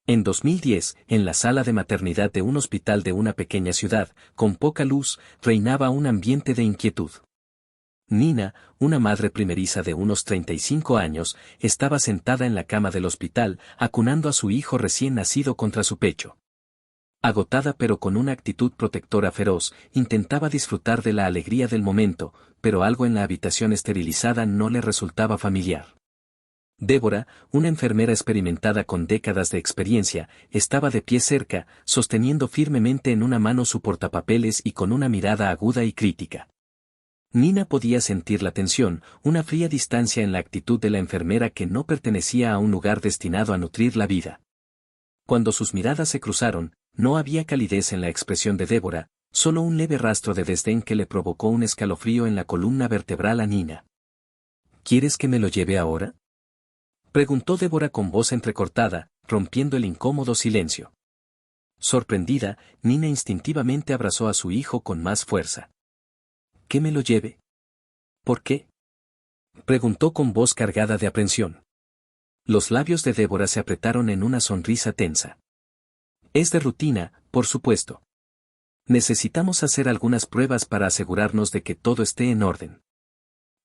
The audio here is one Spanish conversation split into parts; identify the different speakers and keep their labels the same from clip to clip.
Speaker 1: En 2010, en la sala de maternidad de un hospital de una pequeña ciudad, con poca luz, reinaba un ambiente de inquietud. Nina, una madre primeriza de unos 35 años, estaba sentada en la cama del hospital, acunando a su hijo recién nacido contra su pecho. Agotada pero con una actitud protectora feroz, intentaba disfrutar de la alegría del momento, pero algo en la habitación esterilizada no le resultaba familiar. Débora, una enfermera experimentada con décadas de experiencia, estaba de pie cerca, sosteniendo firmemente en una mano su portapapeles y con una mirada aguda y crítica. Nina podía sentir la tensión, una fría distancia en la actitud de la enfermera que no pertenecía a un lugar destinado a nutrir la vida. Cuando sus miradas se cruzaron, no había calidez en la expresión de Débora, solo un leve rastro de desdén que le provocó un escalofrío en la columna vertebral a Nina. ¿Quieres que me lo lleve ahora?, preguntó Débora con voz entrecortada, rompiendo el incómodo silencio. Sorprendida, Nina instintivamente abrazó a su hijo con más fuerza. ¿Que me lo lleve? ¿Por qué?, preguntó con voz cargada de aprensión. Los labios de Débora se apretaron en una sonrisa tensa. Es de rutina, por supuesto. Necesitamos hacer algunas pruebas para asegurarnos de que todo esté en orden.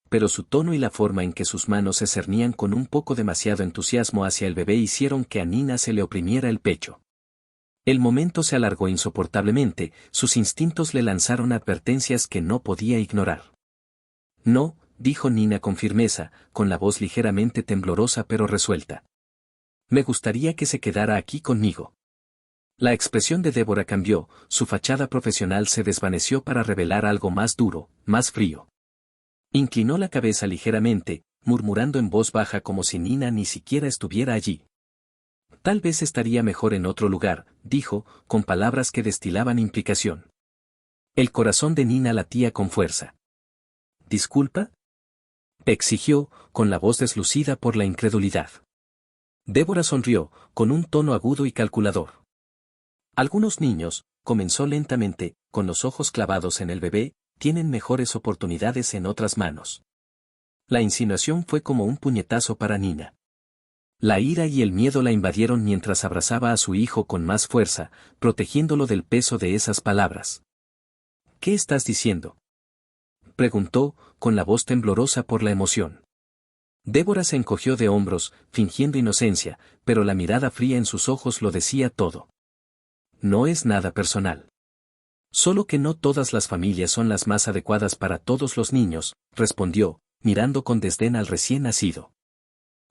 Speaker 1: Pero su tono y la forma en que sus manos se cernían con un poco demasiado entusiasmo hacia el bebé hicieron que a Nina se le oprimiera el pecho. El momento se alargó insoportablemente, sus instintos le lanzaron advertencias que no podía ignorar. No, dijo Nina con firmeza, con la voz ligeramente temblorosa pero resuelta. Me gustaría que se quedara aquí conmigo. La expresión de Débora cambió, su fachada profesional se desvaneció para revelar algo más duro, más frío. Inclinó la cabeza ligeramente, murmurando en voz baja como si Nina ni siquiera estuviera allí. Tal vez estaría mejor en otro lugar, dijo, con palabras que destilaban implicación. El corazón de Nina latía con fuerza. ¿Disculpa?, exigió, con la voz deslucida por la incredulidad. Débora sonrió, con un tono agudo y calculador. Algunos niños, comenzó lentamente, con los ojos clavados en el bebé, tienen mejores oportunidades en otras manos. La insinuación fue como un puñetazo para Nina. La ira y el miedo la invadieron mientras abrazaba a su hijo con más fuerza, protegiéndolo del peso de esas palabras. ¿Qué estás diciendo?, preguntó, con la voz temblorosa por la emoción. Débora se encogió de hombros, fingiendo inocencia, pero la mirada fría en sus ojos lo decía todo. No es nada personal. Solo que no todas las familias son las más adecuadas para todos los niños, respondió, mirando con desdén al recién nacido.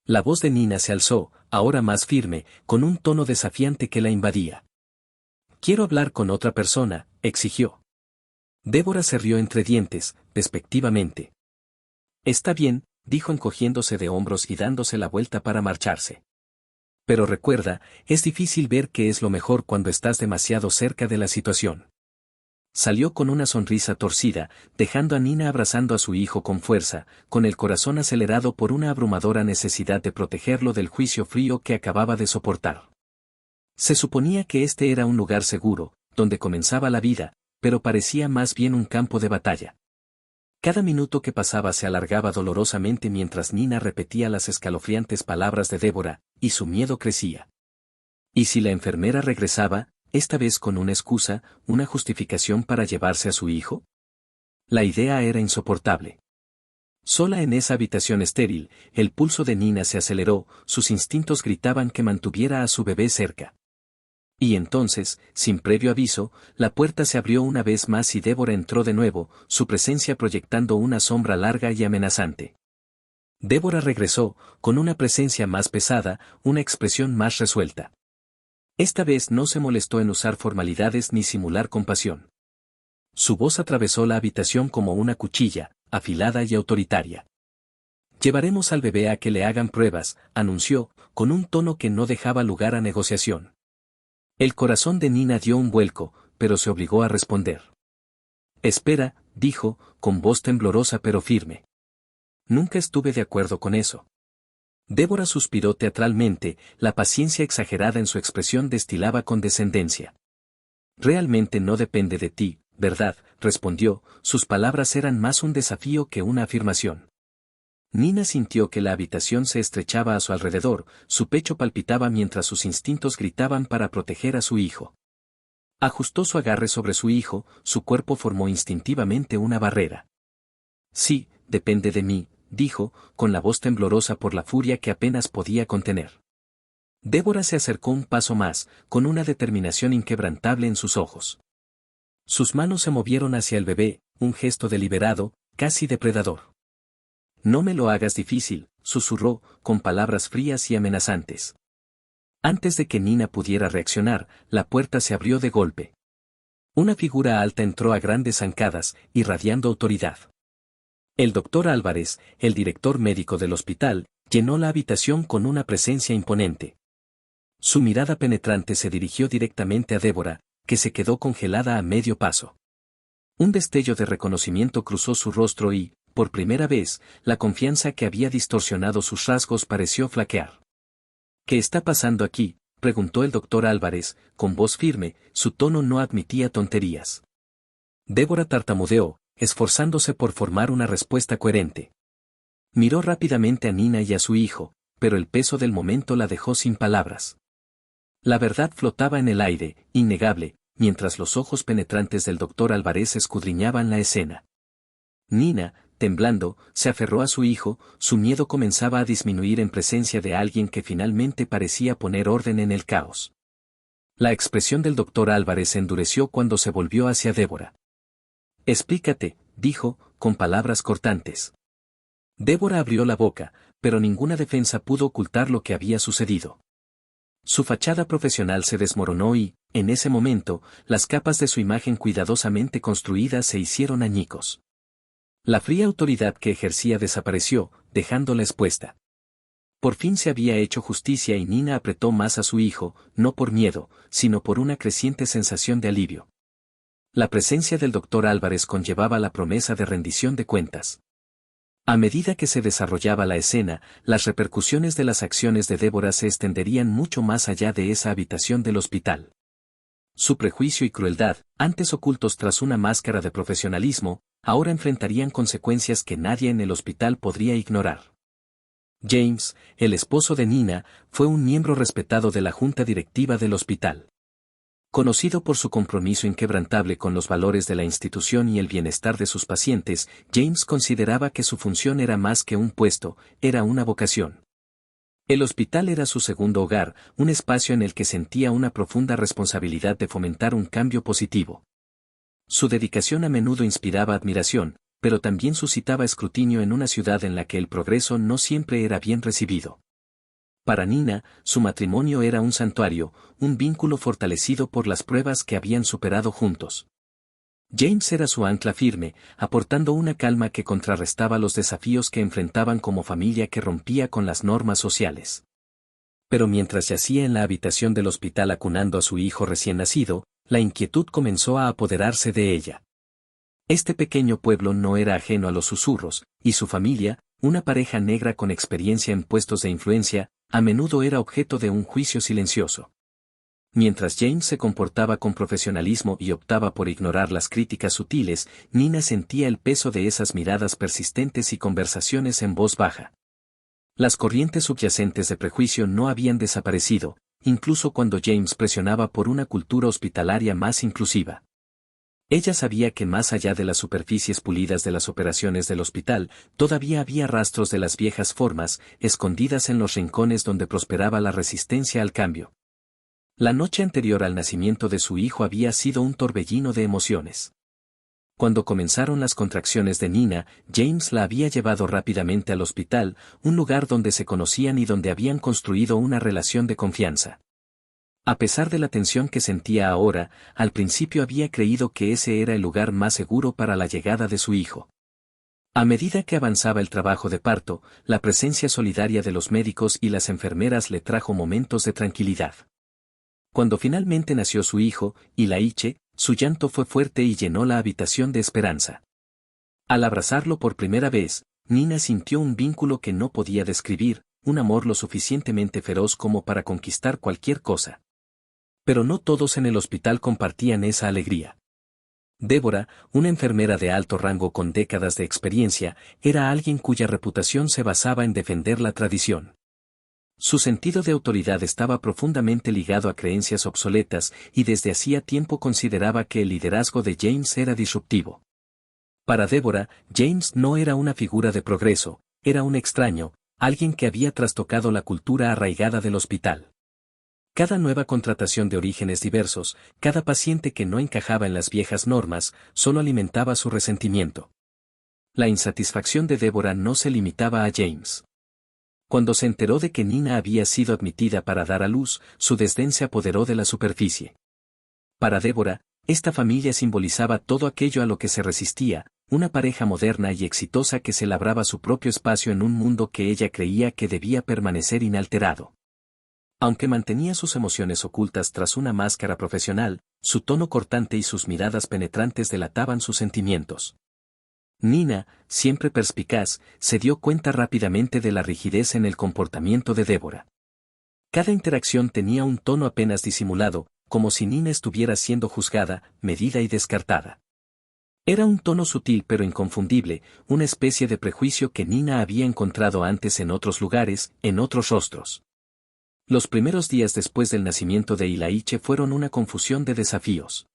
Speaker 1: La voz de Nina se alzó, ahora más firme, con un tono desafiante que la invadía. Quiero hablar con otra persona, exigió. Débora se rió entre dientes, despectivamente. Está bien, dijo encogiéndose de hombros y dándose la vuelta para marcharse. Pero recuerda, es difícil ver qué es lo mejor cuando estás demasiado cerca de la situación. Salió con una sonrisa torcida, dejando a Nina abrazando a su hijo con fuerza, con el corazón acelerado por una abrumadora necesidad de protegerlo del juicio frío que acababa de soportar. Se suponía que este era un lugar seguro, donde comenzaba la vida, pero parecía más bien un campo de batalla. Cada minuto que pasaba se alargaba dolorosamente mientras Nina repetía las escalofriantes palabras de Débora, y su miedo crecía. ¿Y si la enfermera regresaba, esta vez con una excusa, una justificación para llevarse a su hijo? La idea era insoportable. Sola en esa habitación estéril, el pulso de Nina se aceleró, sus instintos gritaban que mantuviera a su bebé cerca. Y entonces, sin previo aviso, la puerta se abrió una vez más y Débora entró de nuevo, su presencia proyectando una sombra larga y amenazante. Débora regresó, con una presencia más pesada, una expresión más resuelta. Esta vez no se molestó en usar formalidades ni simular compasión. Su voz atravesó la habitación como una cuchilla, afilada y autoritaria. Llevaremos al bebé a que le hagan pruebas, anunció, con un tono que no dejaba lugar a negociación. El corazón de Nina dio un vuelco, pero se obligó a responder. Espera, dijo, con voz temblorosa pero firme. Nunca estuve de acuerdo con eso. Débora suspiró teatralmente, la paciencia exagerada en su expresión destilaba condescendencia. Realmente no depende de ti, ¿verdad?, respondió, sus palabras eran más un desafío que una afirmación. Nina sintió que la habitación se estrechaba a su alrededor, su pecho palpitaba mientras sus instintos gritaban para proteger a su hijo. Ajustó su agarre sobre su hijo, su cuerpo formó instintivamente una barrera. Sí, depende de mí, dijo, con la voz temblorosa por la furia que apenas podía contener. Débora se acercó un paso más, con una determinación inquebrantable en sus ojos. Sus manos se movieron hacia el bebé, un gesto deliberado, casi depredador. No me lo hagas difícil, susurró, con palabras frías y amenazantes. Antes de que Nina pudiera reaccionar, la puerta se abrió de golpe. Una figura alta entró a grandes zancadas, irradiando autoridad. El doctor Álvarez, el director médico del hospital, llenó la habitación con una presencia imponente. Su mirada penetrante se dirigió directamente a Débora, que se quedó congelada a medio paso. Un destello de reconocimiento cruzó su rostro y, por primera vez, la confianza que había distorsionado sus rasgos pareció flaquear. ¿Qué está pasando aquí?, preguntó el doctor Álvarez, con voz firme, su tono no admitía tonterías. Débora tartamudeó, esforzándose por formar una respuesta coherente. Miró rápidamente a Nina y a su hijo, pero el peso del momento la dejó sin palabras. La verdad flotaba en el aire, innegable, mientras los ojos penetrantes del doctor Álvarez escudriñaban la escena. Nina, temblando, se aferró a su hijo, su miedo comenzaba a disminuir en presencia de alguien que finalmente parecía poner orden en el caos. La expresión del doctor Álvarez se endureció cuando se volvió hacia Débora. Explícate, dijo, con palabras cortantes. Débora abrió la boca, pero ninguna defensa pudo ocultar lo que había sucedido. Su fachada profesional se desmoronó y, en ese momento, las capas de su imagen cuidadosamente construida se hicieron añicos. La fría autoridad que ejercía desapareció, dejándola expuesta. Por fin se había hecho justicia y Nina apretó más a su hijo, no por miedo, sino por una creciente sensación de alivio. La presencia del doctor Álvarez conllevaba la promesa de rendición de cuentas. A medida que se desarrollaba la escena, las repercusiones de las acciones de Débora se extenderían mucho más allá de esa habitación del hospital. Su prejuicio y crueldad, antes ocultos tras una máscara de profesionalismo, ahora enfrentarían consecuencias que nadie en el hospital podría ignorar. James, el esposo de Nina, fue un miembro respetado de la junta directiva del hospital. Conocido por su compromiso inquebrantable con los valores de la institución y el bienestar de sus pacientes, James consideraba que su función era más que un puesto, era una vocación. El hospital era su segundo hogar, un espacio en el que sentía una profunda responsabilidad de fomentar un cambio positivo. Su dedicación a menudo inspiraba admiración, pero también suscitaba escrutinio en una ciudad en la que el progreso no siempre era bien recibido. Para Nina, su matrimonio era un santuario, un vínculo fortalecido por las pruebas que habían superado juntos. James era su ancla firme, aportando una calma que contrarrestaba los desafíos que enfrentaban como familia que rompía con las normas sociales. Pero mientras yacía en la habitación del hospital acunando a su hijo recién nacido, la inquietud comenzó a apoderarse de ella. Este pequeño pueblo no era ajeno a los susurros, y su familia, una pareja negra con experiencia en puestos de influencia, a menudo era objeto de un juicio silencioso. Mientras James se comportaba con profesionalismo y optaba por ignorar las críticas sutiles, Nina sentía el peso de esas miradas persistentes y conversaciones en voz baja. Las corrientes subyacentes de prejuicio no habían desaparecido, incluso cuando James presionaba por una cultura hospitalaria más inclusiva. Ella sabía que más allá de las superficies pulidas de las operaciones del hospital, todavía había rastros de las viejas formas, escondidas en los rincones donde prosperaba la resistencia al cambio. La noche anterior al nacimiento de su hijo había sido un torbellino de emociones. Cuando comenzaron las contracciones de Nina, James la había llevado rápidamente al hospital, un lugar donde se conocían y donde habían construido una relación de confianza. A pesar de la tensión que sentía ahora, al principio había creído que ese era el lugar más seguro para la llegada de su hijo. A medida que avanzaba el trabajo de parto, la presencia solidaria de los médicos y las enfermeras le trajo momentos de tranquilidad. Cuando finalmente nació su hijo, Ilaiche, su llanto fue fuerte y llenó la habitación de esperanza. Al abrazarlo por primera vez, Nina sintió un vínculo que no podía describir, un amor lo suficientemente feroz como para conquistar cualquier cosa. Pero no todos en el hospital compartían esa alegría. Débora, una enfermera de alto rango con décadas de experiencia, era alguien cuya reputación se basaba en defender la tradición. Su sentido de autoridad estaba profundamente ligado a creencias obsoletas y desde hacía tiempo consideraba que el liderazgo de James era disruptivo. Para Débora, James no era una figura de progreso, era un extraño, alguien que había trastocado la cultura arraigada del hospital. Cada nueva contratación de orígenes diversos, cada paciente que no encajaba en las viejas normas, solo alimentaba su resentimiento. La insatisfacción de Débora no se limitaba a James. Cuando se enteró de que Nina había sido admitida para dar a luz, su desdén se apoderó de la superficie. Para Débora, esta familia simbolizaba todo aquello a lo que se resistía, una pareja moderna y exitosa que se labraba su propio espacio en un mundo que ella creía que debía permanecer inalterado. Aunque mantenía sus emociones ocultas tras una máscara profesional, su tono cortante y sus miradas penetrantes delataban sus sentimientos. Nina, siempre perspicaz, se dio cuenta rápidamente de la rigidez en el comportamiento de Débora. Cada interacción tenía un tono apenas disimulado, como si Nina estuviera siendo juzgada, medida y descartada. Era un tono sutil pero inconfundible, una especie de prejuicio que Nina había encontrado antes en otros lugares, en otros rostros. Los primeros días después del nacimiento de Ilaiche fueron una confusión de desafíos.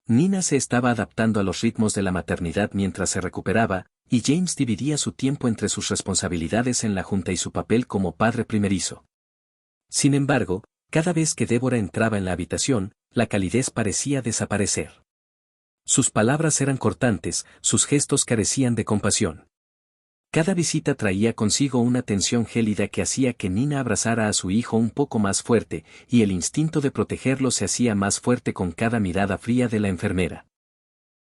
Speaker 1: Nina se estaba adaptando a los ritmos de la maternidad mientras se recuperaba, y James dividía su tiempo entre sus responsabilidades en la junta y su papel como padre primerizo. Sin embargo, cada vez que Débora entraba en la habitación, la calidez parecía desaparecer. Sus palabras eran cortantes, sus gestos carecían de compasión. Cada visita traía consigo una tensión gélida que hacía que Nina abrazara a su hijo un poco más fuerte, y el instinto de protegerlo se hacía más fuerte con cada mirada fría de la enfermera.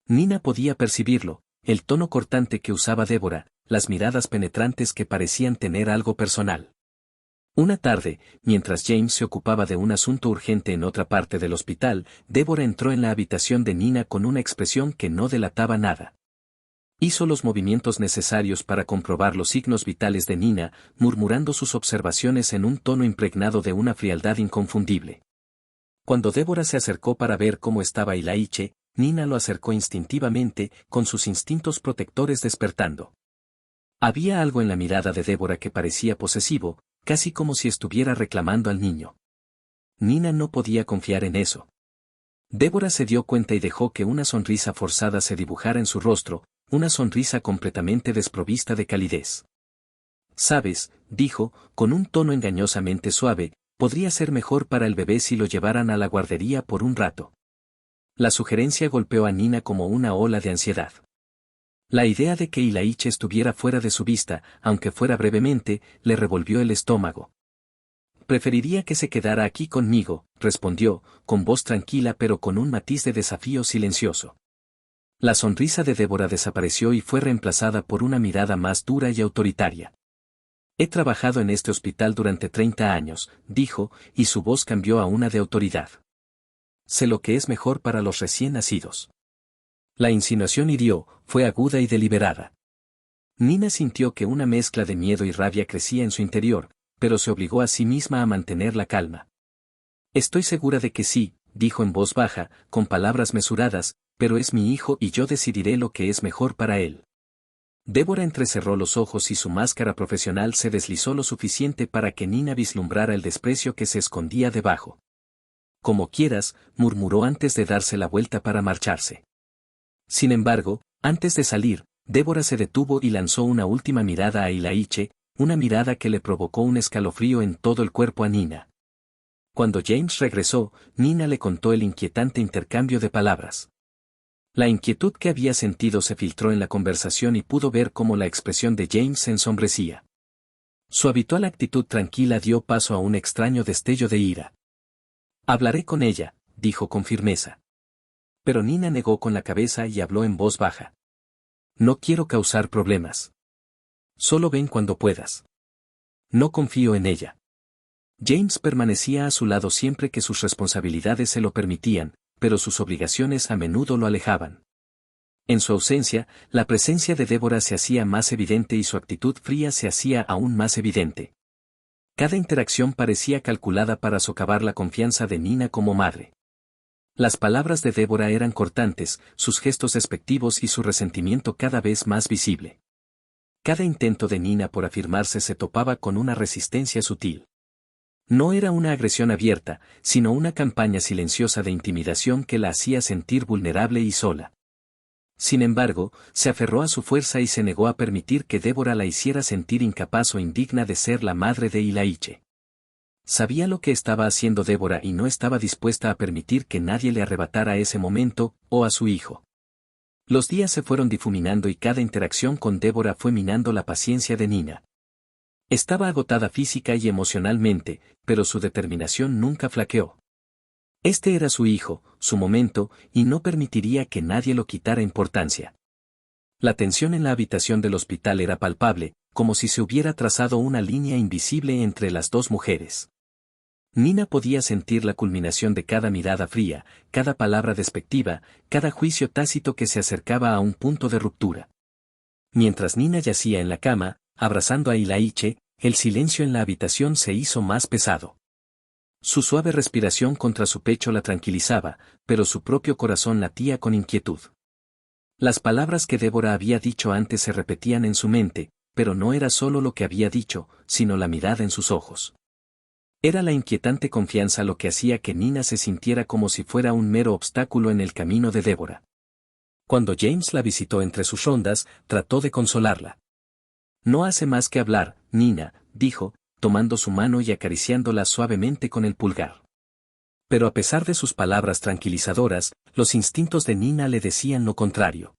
Speaker 1: Nina podía percibirlo, el tono cortante que usaba Débora, las miradas penetrantes que parecían tener algo personal. Una tarde, mientras James se ocupaba de un asunto urgente en otra parte del hospital, Débora entró en la habitación de Nina con una expresión que no delataba nada. Hizo los movimientos necesarios para comprobar los signos vitales de Nina, murmurando sus observaciones en un tono impregnado de una frialdad inconfundible. Cuando Débora se acercó para ver cómo estaba Ilaiche, Nina lo acercó instintivamente, con sus instintos protectores despertando. Había algo en la mirada de Débora que parecía posesivo, casi como si estuviera reclamando al niño. Nina no podía confiar en eso. Débora se dio cuenta y dejó que una sonrisa forzada se dibujara en su rostro, una sonrisa completamente desprovista de calidez. «Sabes», dijo, con un tono engañosamente suave, «podría ser mejor para el bebé si lo llevaran a la guardería por un rato». La sugerencia golpeó a Nina como una ola de ansiedad. La idea de que Ilaiche estuviera fuera de su vista, aunque fuera brevemente, le revolvió el estómago. «Preferiría que se quedara aquí conmigo», respondió, con voz tranquila pero con un matiz de desafío silencioso. La sonrisa de Débora desapareció y fue reemplazada por una mirada más dura y autoritaria. «He trabajado en este hospital durante 30 años», dijo, y su voz cambió a una de autoridad. «Sé lo que es mejor para los recién nacidos». La insinuación hirió, fue aguda y deliberada. Nina sintió que una mezcla de miedo y rabia crecía en su interior, pero se obligó a sí misma a mantener la calma. «Estoy segura de que sí», dijo en voz baja, con palabras mesuradas, «pero es mi hijo y yo decidiré lo que es mejor para él». Débora entrecerró los ojos y su máscara profesional se deslizó lo suficiente para que Nina vislumbrara el desprecio que se escondía debajo. «Como quieras», murmuró antes de darse la vuelta para marcharse. Sin embargo, antes de salir, Débora se detuvo y lanzó una última mirada a Ilaiche, una mirada que le provocó un escalofrío en todo el cuerpo a Nina. Cuando James regresó, Nina le contó el inquietante intercambio de palabras. La inquietud que había sentido se filtró en la conversación y pudo ver cómo la expresión de James se ensombrecía. Su habitual actitud tranquila dio paso a un extraño destello de ira. «Hablaré con ella», dijo con firmeza. Pero Nina negó con la cabeza y habló en voz baja. «No quiero causar problemas. Solo ven cuando puedas. No confío en ella». James permanecía a su lado siempre que sus responsabilidades se lo permitían, pero sus obligaciones a menudo lo alejaban. En su ausencia, la presencia de Débora se hacía más evidente y su actitud fría se hacía aún más evidente. Cada interacción parecía calculada para socavar la confianza de Nina como madre. Las palabras de Débora eran cortantes, sus gestos despectivos y su resentimiento cada vez más visible. Cada intento de Nina por afirmarse se topaba con una resistencia sutil. No era una agresión abierta, sino una campaña silenciosa de intimidación que la hacía sentir vulnerable y sola. Sin embargo, se aferró a su fuerza y se negó a permitir que Débora la hiciera sentir incapaz o indigna de ser la madre de Ilaiche. Sabía lo que estaba haciendo Débora y no estaba dispuesta a permitir que nadie le arrebatara ese momento, o a su hijo. Los días se fueron difuminando y cada interacción con Débora fue minando la paciencia de Nina. Estaba agotada física y emocionalmente, pero su determinación nunca flaqueó. Este era su hijo, su momento, y no permitiría que nadie lo quitara importancia. La tensión en la habitación del hospital era palpable, como si se hubiera trazado una línea invisible entre las dos mujeres. Nina podía sentir la culminación de cada mirada fría, cada palabra despectiva, cada juicio tácito que se acercaba a un punto de ruptura. Mientras Nina yacía en la cama, abrazando a Ilaiche, el silencio en la habitación se hizo más pesado. Su suave respiración contra su pecho la tranquilizaba, pero su propio corazón latía con inquietud. Las palabras que Débora había dicho antes se repetían en su mente, pero no era solo lo que había dicho, sino la mirada en sus ojos. Era la inquietante confianza lo que hacía que Nina se sintiera como si fuera un mero obstáculo en el camino de Débora. Cuando James la visitó entre sus rondas, trató de consolarla. «No hace más que hablar, Nina», dijo, tomando su mano y acariciándola suavemente con el pulgar. Pero a pesar de sus palabras tranquilizadoras, los instintos de Nina le decían lo contrario.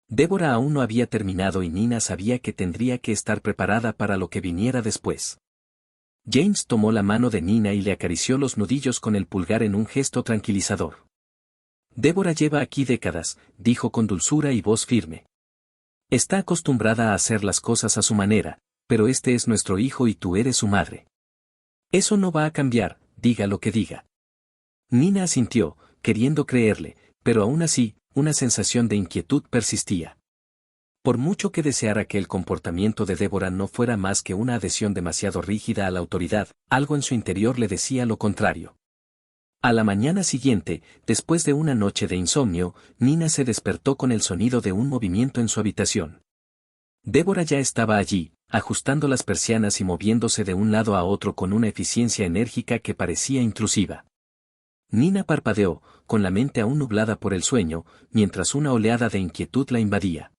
Speaker 1: Débora aún no había terminado y Nina sabía que tendría que estar preparada para lo que viniera después. James tomó la mano de Nina y le acarició los nudillos con el pulgar en un gesto tranquilizador. «Débora lleva aquí décadas», dijo con dulzura y voz firme. «Está acostumbrada a hacer las cosas a su manera, pero este es nuestro hijo y tú eres su madre. Eso no va a cambiar, diga lo que diga». Nina asintió, queriendo creerle, pero aún así, una sensación de inquietud persistía. Por mucho que deseara que el comportamiento de Débora no fuera más que una adhesión demasiado rígida a la autoridad, algo en su interior le decía lo contrario. A la mañana siguiente, después de una noche de insomnio, Nina se despertó con el sonido de un movimiento en su habitación. Débora ya estaba allí, ajustando las persianas y moviéndose de un lado a otro con una eficiencia enérgica que parecía intrusiva. Nina parpadeó, con la mente aún nublada por el sueño, mientras una oleada de inquietud la invadía.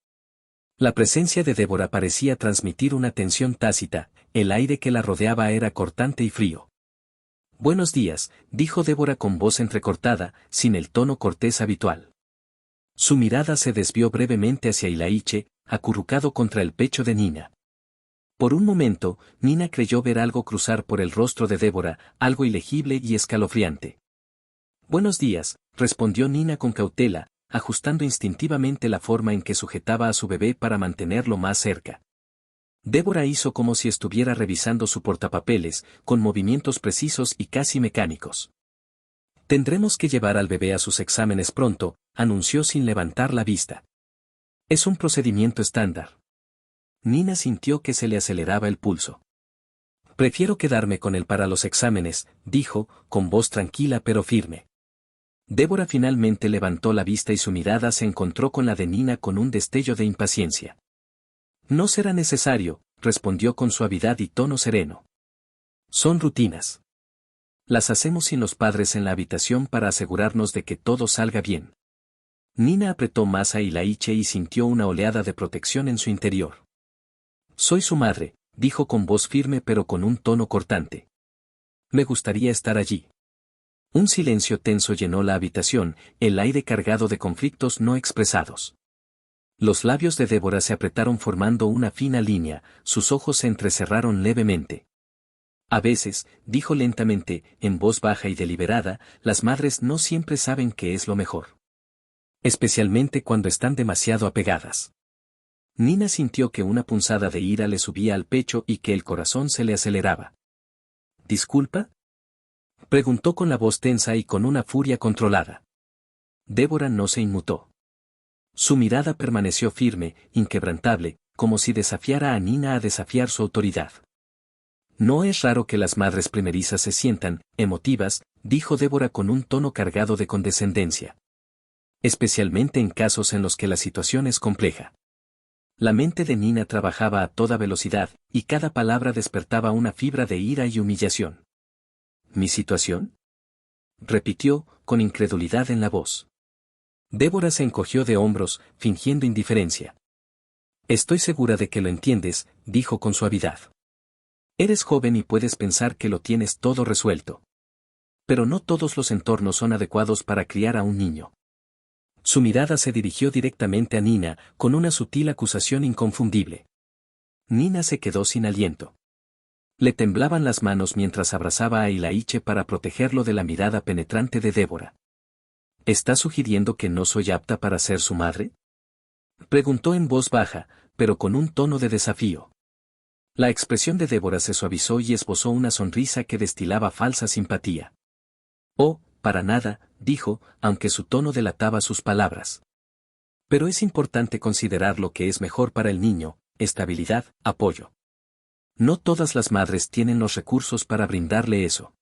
Speaker 1: La presencia de Débora parecía transmitir una tensión tácita, el aire que la rodeaba era cortante y frío. «Buenos días», dijo Débora con voz entrecortada, sin el tono cortés habitual. Su mirada se desvió brevemente hacia Ilaiche, acurrucado contra el pecho de Nina. Por un momento, Nina creyó ver algo cruzar por el rostro de Débora, algo ilegible y escalofriante. «Buenos días», respondió Nina con cautela, ajustando instintivamente la forma en que sujetaba a su bebé para mantenerlo más cerca. Débora hizo como si estuviera revisando su portapapeles, con movimientos precisos y casi mecánicos. «Tendremos que llevar al bebé a sus exámenes pronto», anunció sin levantar la vista. «Es un procedimiento estándar». Nina sintió que se le aceleraba el pulso. «Prefiero quedarme con él para los exámenes», dijo, con voz tranquila pero firme. Débora finalmente levantó la vista y su mirada se encontró con la de Nina con un destello de impaciencia. «No será necesario», respondió con suavidad y tono sereno. «Son rutinas. Las hacemos sin los padres en la habitación para asegurarnos de que todo salga bien». Nina apretó más a Ilaiche y sintió una oleada de protección en su interior. «Soy su madre», dijo con voz firme pero con un tono cortante. «Me gustaría estar allí». Un silencio tenso llenó la habitación, el aire cargado de conflictos no expresados. Los labios de Débora se apretaron formando una fina línea, sus ojos se entrecerraron levemente. «A veces», dijo lentamente, en voz baja y deliberada, «las madres no siempre saben qué es lo mejor. Especialmente cuando están demasiado apegadas». Nina sintió que una punzada de ira le subía al pecho y que el corazón se le aceleraba. «¿Disculpa?», preguntó con la voz tensa y con una furia controlada. Débora no se inmutó. Su mirada permaneció firme, inquebrantable, como si desafiara a Nina a desafiar su autoridad. «No es raro que las madres primerizas se sientan emotivas», dijo Débora con un tono cargado de condescendencia. Especialmente en casos en los que la situación es compleja. La mente de Nina trabajaba a toda velocidad, y cada palabra despertaba una fibra de ira y humillación. ¿Mi situación?, repitió, con incredulidad en la voz. Débora se encogió de hombros, fingiendo indiferencia. Estoy segura de que lo entiendes, dijo con suavidad. Eres joven y puedes pensar que lo tienes todo resuelto. Pero no todos los entornos son adecuados para criar a un niño. Su mirada se dirigió directamente a Nina, con una sutil acusación inconfundible. Nina se quedó sin aliento. Le temblaban las manos mientras abrazaba a Ilaiche para protegerlo de la mirada penetrante de Débora. ¿Está sugiriendo que no soy apta para ser su madre?, preguntó en voz baja, pero con un tono de desafío. La expresión de Débora se suavizó y esbozó una sonrisa que destilaba falsa simpatía. Oh, para nada, dijo, aunque su tono delataba sus palabras. Pero es importante considerar lo que es mejor para el niño: estabilidad, apoyo. No todas las madres tienen los recursos para brindarle eso.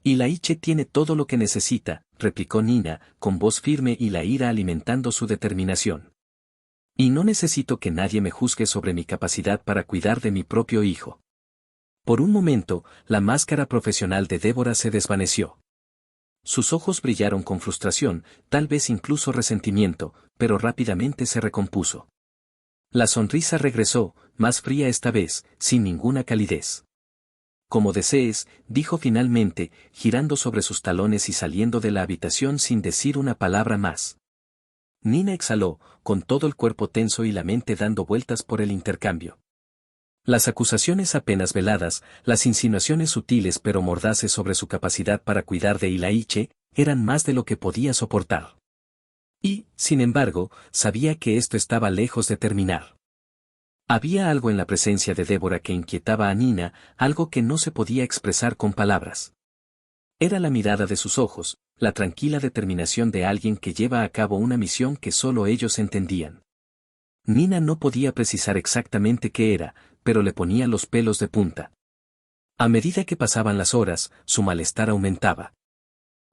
Speaker 1: Ilaiche tiene todo lo que necesita, replicó Nina, con voz firme y la ira alimentando su determinación. Y no necesito que nadie me juzgue sobre mi capacidad para cuidar de mi propio hijo. Por un momento, la máscara profesional de Débora se desvaneció. Sus ojos brillaron con frustración, tal vez incluso resentimiento, pero rápidamente se recompuso. La sonrisa regresó, más fría esta vez, sin ninguna calidez. Como desees, dijo finalmente, girando sobre sus talones y saliendo de la habitación sin decir una palabra más. Nina exhaló, con todo el cuerpo tenso y la mente dando vueltas por el intercambio. Las acusaciones apenas veladas, las insinuaciones sutiles pero mordaces sobre su capacidad para cuidar de Ilaiche, eran más de lo que podía soportar. Y, sin embargo, sabía que esto estaba lejos de terminar. Había algo en la presencia de Débora que inquietaba a Nina, algo que no se podía expresar con palabras. Era la mirada de sus ojos, la tranquila determinación de alguien que lleva a cabo una misión que solo ellos entendían. Nina no podía precisar exactamente qué era, pero le ponía los pelos de punta. A medida que pasaban las horas, su malestar aumentaba.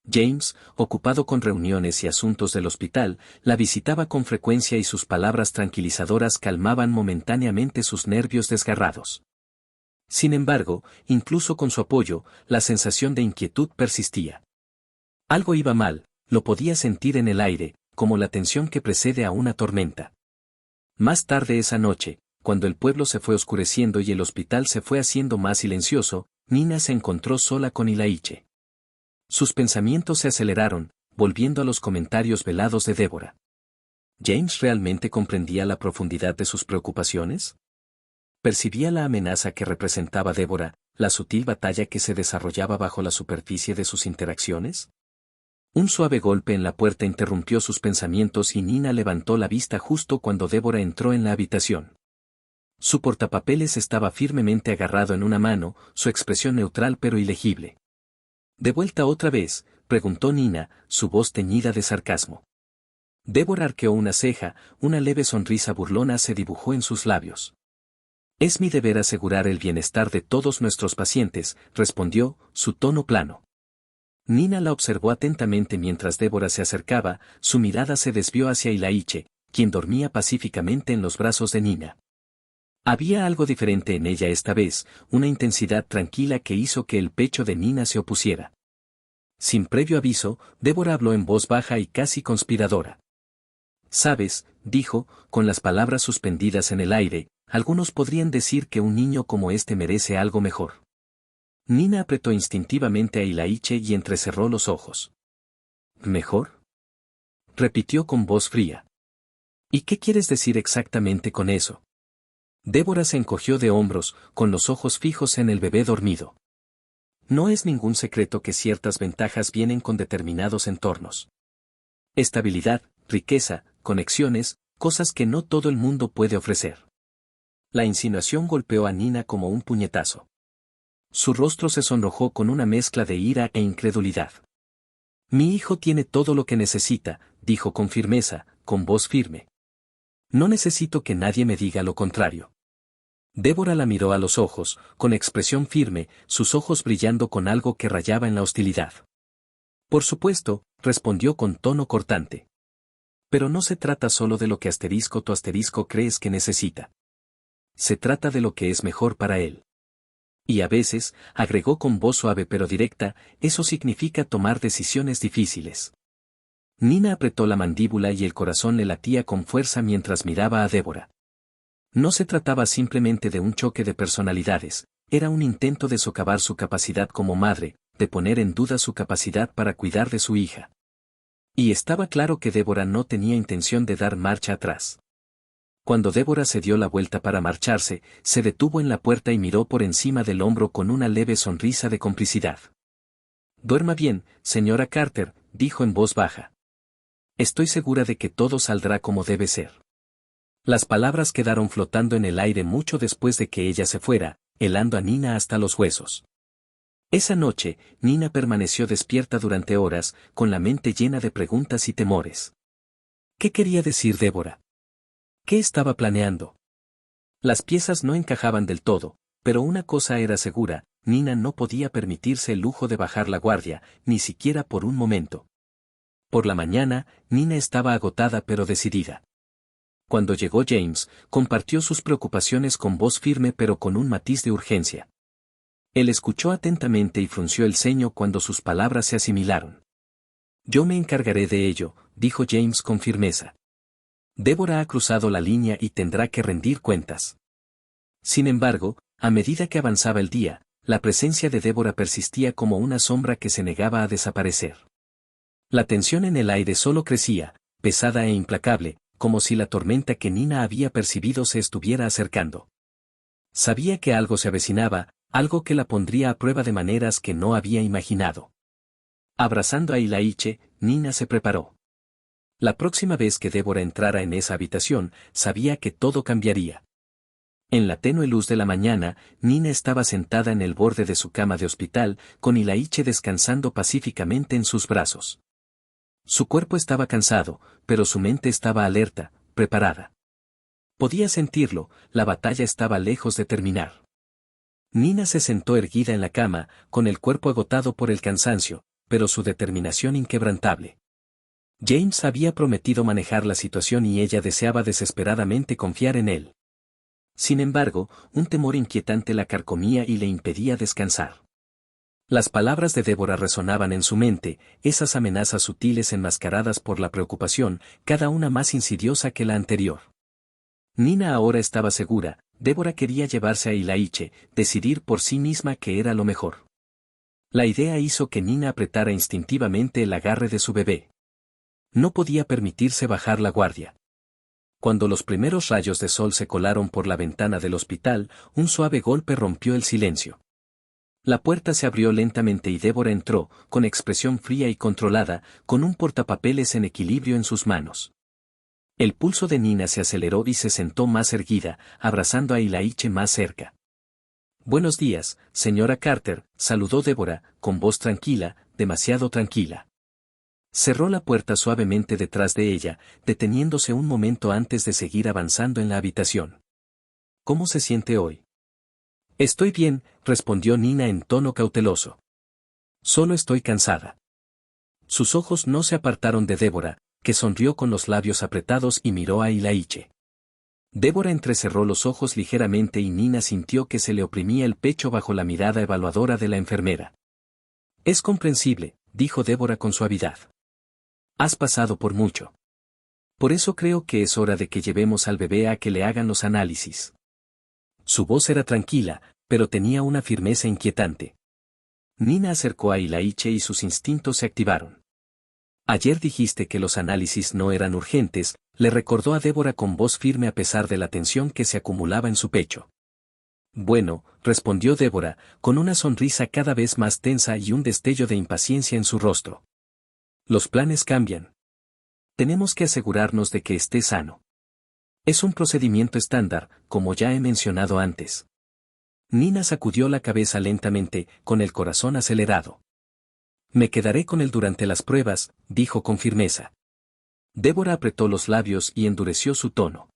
Speaker 1: James, ocupado con reuniones y asuntos del hospital, la visitaba con frecuencia y sus palabras tranquilizadoras calmaban momentáneamente sus nervios desgarrados. Sin embargo, incluso con su apoyo, la sensación de inquietud persistía. Algo iba mal, lo podía sentir en el aire, como la tensión que precede a una tormenta. Más tarde esa noche, cuando el pueblo se fue oscureciendo y el hospital se fue haciendo más silencioso, Nina se encontró sola con Ilaiche. Sus pensamientos se aceleraron, volviendo a los comentarios velados de Débora. ¿James realmente comprendía la profundidad de sus preocupaciones? Percibía la amenaza que representaba Débora, la sutil batalla que se desarrollaba bajo la superficie de sus interacciones. Un suave golpe en la puerta interrumpió sus pensamientos y Nina levantó la vista justo cuando Débora entró en la habitación. Su portapapeles estaba firmemente agarrado en una mano, su expresión neutral pero ilegible. ¿De vuelta otra vez?, preguntó Nina, su voz teñida de sarcasmo. Débora arqueó una ceja, una leve sonrisa burlona se dibujó en sus labios. Es mi deber asegurar el bienestar de todos nuestros pacientes, respondió, su tono plano. Nina la observó atentamente mientras Débora se acercaba, su mirada se desvió hacia Ilaiche, quien dormía pacíficamente en los brazos de Nina. Había algo diferente en ella esta vez, una intensidad tranquila que hizo que el pecho de Nina se opusiera. Sin previo aviso, Débora habló en voz baja y casi conspiradora. «Sabes», dijo, con las palabras suspendidas en el aire, «algunos podrían decir que un niño como este merece algo mejor». Nina apretó instintivamente a Ilaiche y entrecerró los ojos. «¿Mejor?», repitió con voz fría. «¿Y qué quieres decir exactamente con eso?». Débora se encogió de hombros, con los ojos fijos en el bebé dormido. No es ningún secreto que ciertas ventajas vienen con determinados entornos. Estabilidad, riqueza, conexiones, cosas que no todo el mundo puede ofrecer. La insinuación golpeó a Nina como un puñetazo. Su rostro se sonrojó con una mezcla de ira e incredulidad. «Mi hijo tiene todo lo que necesita», dijo con firmeza, con voz firme. «No necesito que nadie me diga lo contrario». Débora la miró a los ojos, con expresión firme, sus ojos brillando con algo que rayaba en la hostilidad. Por supuesto, respondió con tono cortante. Pero no se trata solo de lo que tu asterisco crees que necesita. Se trata de lo que es mejor para él. Y a veces, agregó con voz suave pero directa, eso significa tomar decisiones difíciles. Nina apretó la mandíbula y el corazón le latía con fuerza mientras miraba a Débora. No se trataba simplemente de un choque de personalidades, era un intento de socavar su capacidad como madre, de poner en duda su capacidad para cuidar de su hija. Y estaba claro que Débora no tenía intención de dar marcha atrás. Cuando Débora se dio la vuelta para marcharse, se detuvo en la puerta y miró por encima del hombro con una leve sonrisa de complicidad. «Duerma bien, señora Carter», dijo en voz baja. «Estoy segura de que todo saldrá como debe ser». Las palabras quedaron flotando en el aire mucho después de que ella se fuera, helando a Nina hasta los huesos. Esa noche, Nina permaneció despierta durante horas, con la mente llena de preguntas y temores. ¿Qué quería decir Débora? ¿Qué estaba planeando? Las piezas no encajaban del todo, pero una cosa era segura, Nina no podía permitirse el lujo de bajar la guardia, ni siquiera por un momento. Por la mañana, Nina estaba agotada pero decidida. Cuando llegó James, compartió sus preocupaciones con voz firme pero con un matiz de urgencia. Él escuchó atentamente y frunció el ceño cuando sus palabras se asimilaron. «Yo me encargaré de ello», dijo James con firmeza. «Débora ha cruzado la línea y tendrá que rendir cuentas». Sin embargo, a medida que avanzaba el día, la presencia de Débora persistía como una sombra que se negaba a desaparecer. La tensión en el aire solo crecía, pesada e implacable, como si la tormenta que Nina había percibido se estuviera acercando. Sabía que algo se avecinaba, algo que la pondría a prueba de maneras que no había imaginado. Abrazando a Ilaiche, Nina se preparó. La próxima vez que Débora entrara en esa habitación, sabía que todo cambiaría. En la tenue luz de la mañana, Nina estaba sentada en el borde de su cama de hospital, con Ilaiche descansando pacíficamente en sus brazos. Su cuerpo estaba cansado, pero su mente estaba alerta, preparada. Podía sentirlo, la batalla estaba lejos de terminar. Nina se sentó erguida en la cama, con el cuerpo agotado por el cansancio, pero su determinación inquebrantable. James había prometido manejar la situación y ella deseaba desesperadamente confiar en él. Sin embargo, un temor inquietante la carcomía y le impedía descansar. Las palabras de Débora resonaban en su mente, esas amenazas sutiles enmascaradas por la preocupación, cada una más insidiosa que la anterior. Nina ahora estaba segura, Débora quería llevarse a Ilaiche, decidir por sí misma qué era lo mejor. La idea hizo que Nina apretara instintivamente el agarre de su bebé. No podía permitirse bajar la guardia. Cuando los primeros rayos de sol se colaron por la ventana del hospital, un suave golpe rompió el silencio. La puerta se abrió lentamente y Débora entró, con expresión fría y controlada, con un portapapeles en equilibrio en sus manos. El pulso de Nina se aceleró y se sentó más erguida, abrazando a Ilaiche más cerca. «Buenos días, señora Carter», saludó Débora, con voz tranquila, demasiado tranquila. Cerró la puerta suavemente detrás de ella, deteniéndose un momento antes de seguir avanzando en la habitación. «¿Cómo se siente hoy?» «Estoy bien», respondió Nina en tono cauteloso. «Solo estoy cansada». Sus ojos no se apartaron de Débora, que sonrió con los labios apretados y miró a Ilaiche. Débora entrecerró los ojos ligeramente y Nina sintió que se le oprimía el pecho bajo la mirada evaluadora de la enfermera. «Es comprensible», dijo Débora con suavidad. «Has pasado por mucho. Por eso creo que es hora de que llevemos al bebé a que le hagan los análisis». Su voz era tranquila, pero tenía una firmeza inquietante. Nina acercó a Ilaiche y sus instintos se activaron. «Ayer dijiste que los análisis no eran urgentes», le recordó a Débora con voz firme a pesar de la tensión que se acumulaba en su pecho. «Bueno», respondió Débora, con una sonrisa cada vez más tensa y un destello de impaciencia en su rostro. «Los planes cambian. Tenemos que asegurarnos de que esté sano. Es un procedimiento estándar, como ya he mencionado antes». Nina sacudió la cabeza lentamente, con el corazón acelerado. «Me quedaré con él durante las pruebas», dijo con firmeza. Débora apretó los labios y endureció su tono.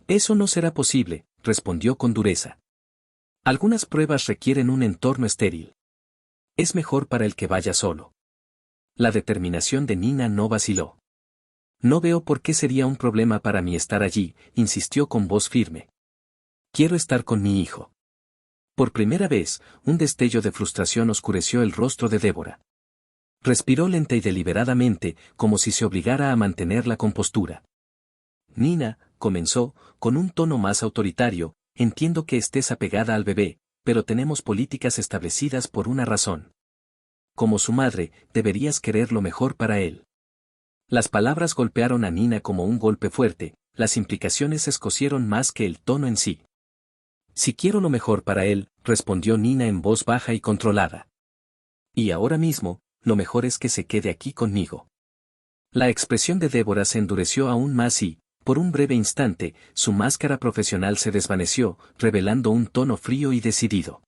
Speaker 1: «Eso no será posible», respondió con dureza. «Algunas pruebas requieren un entorno estéril. Es mejor para el que vaya solo». La determinación de Nina no vaciló. No veo por qué sería un problema para mí estar allí, insistió con voz firme. Quiero estar con mi hijo. Por primera vez, un destello de frustración oscureció el rostro de Débora. Respiró lenta y deliberadamente, como si se obligara a mantener la compostura. Nina, comenzó, con un tono más autoritario, entiendo que estés apegada al bebé, pero tenemos políticas establecidas por una razón. Como su madre, deberías querer lo mejor para él. Las palabras golpearon a Nina como un golpe fuerte, las implicaciones escocieron más que el tono en sí. Si quiero lo mejor para él, respondió Nina en voz baja y controlada. Y ahora mismo, lo mejor es que se quede aquí conmigo. La expresión de Débora se endureció aún más y, por un breve instante, su máscara profesional se desvaneció, revelando un tono frío y decidido.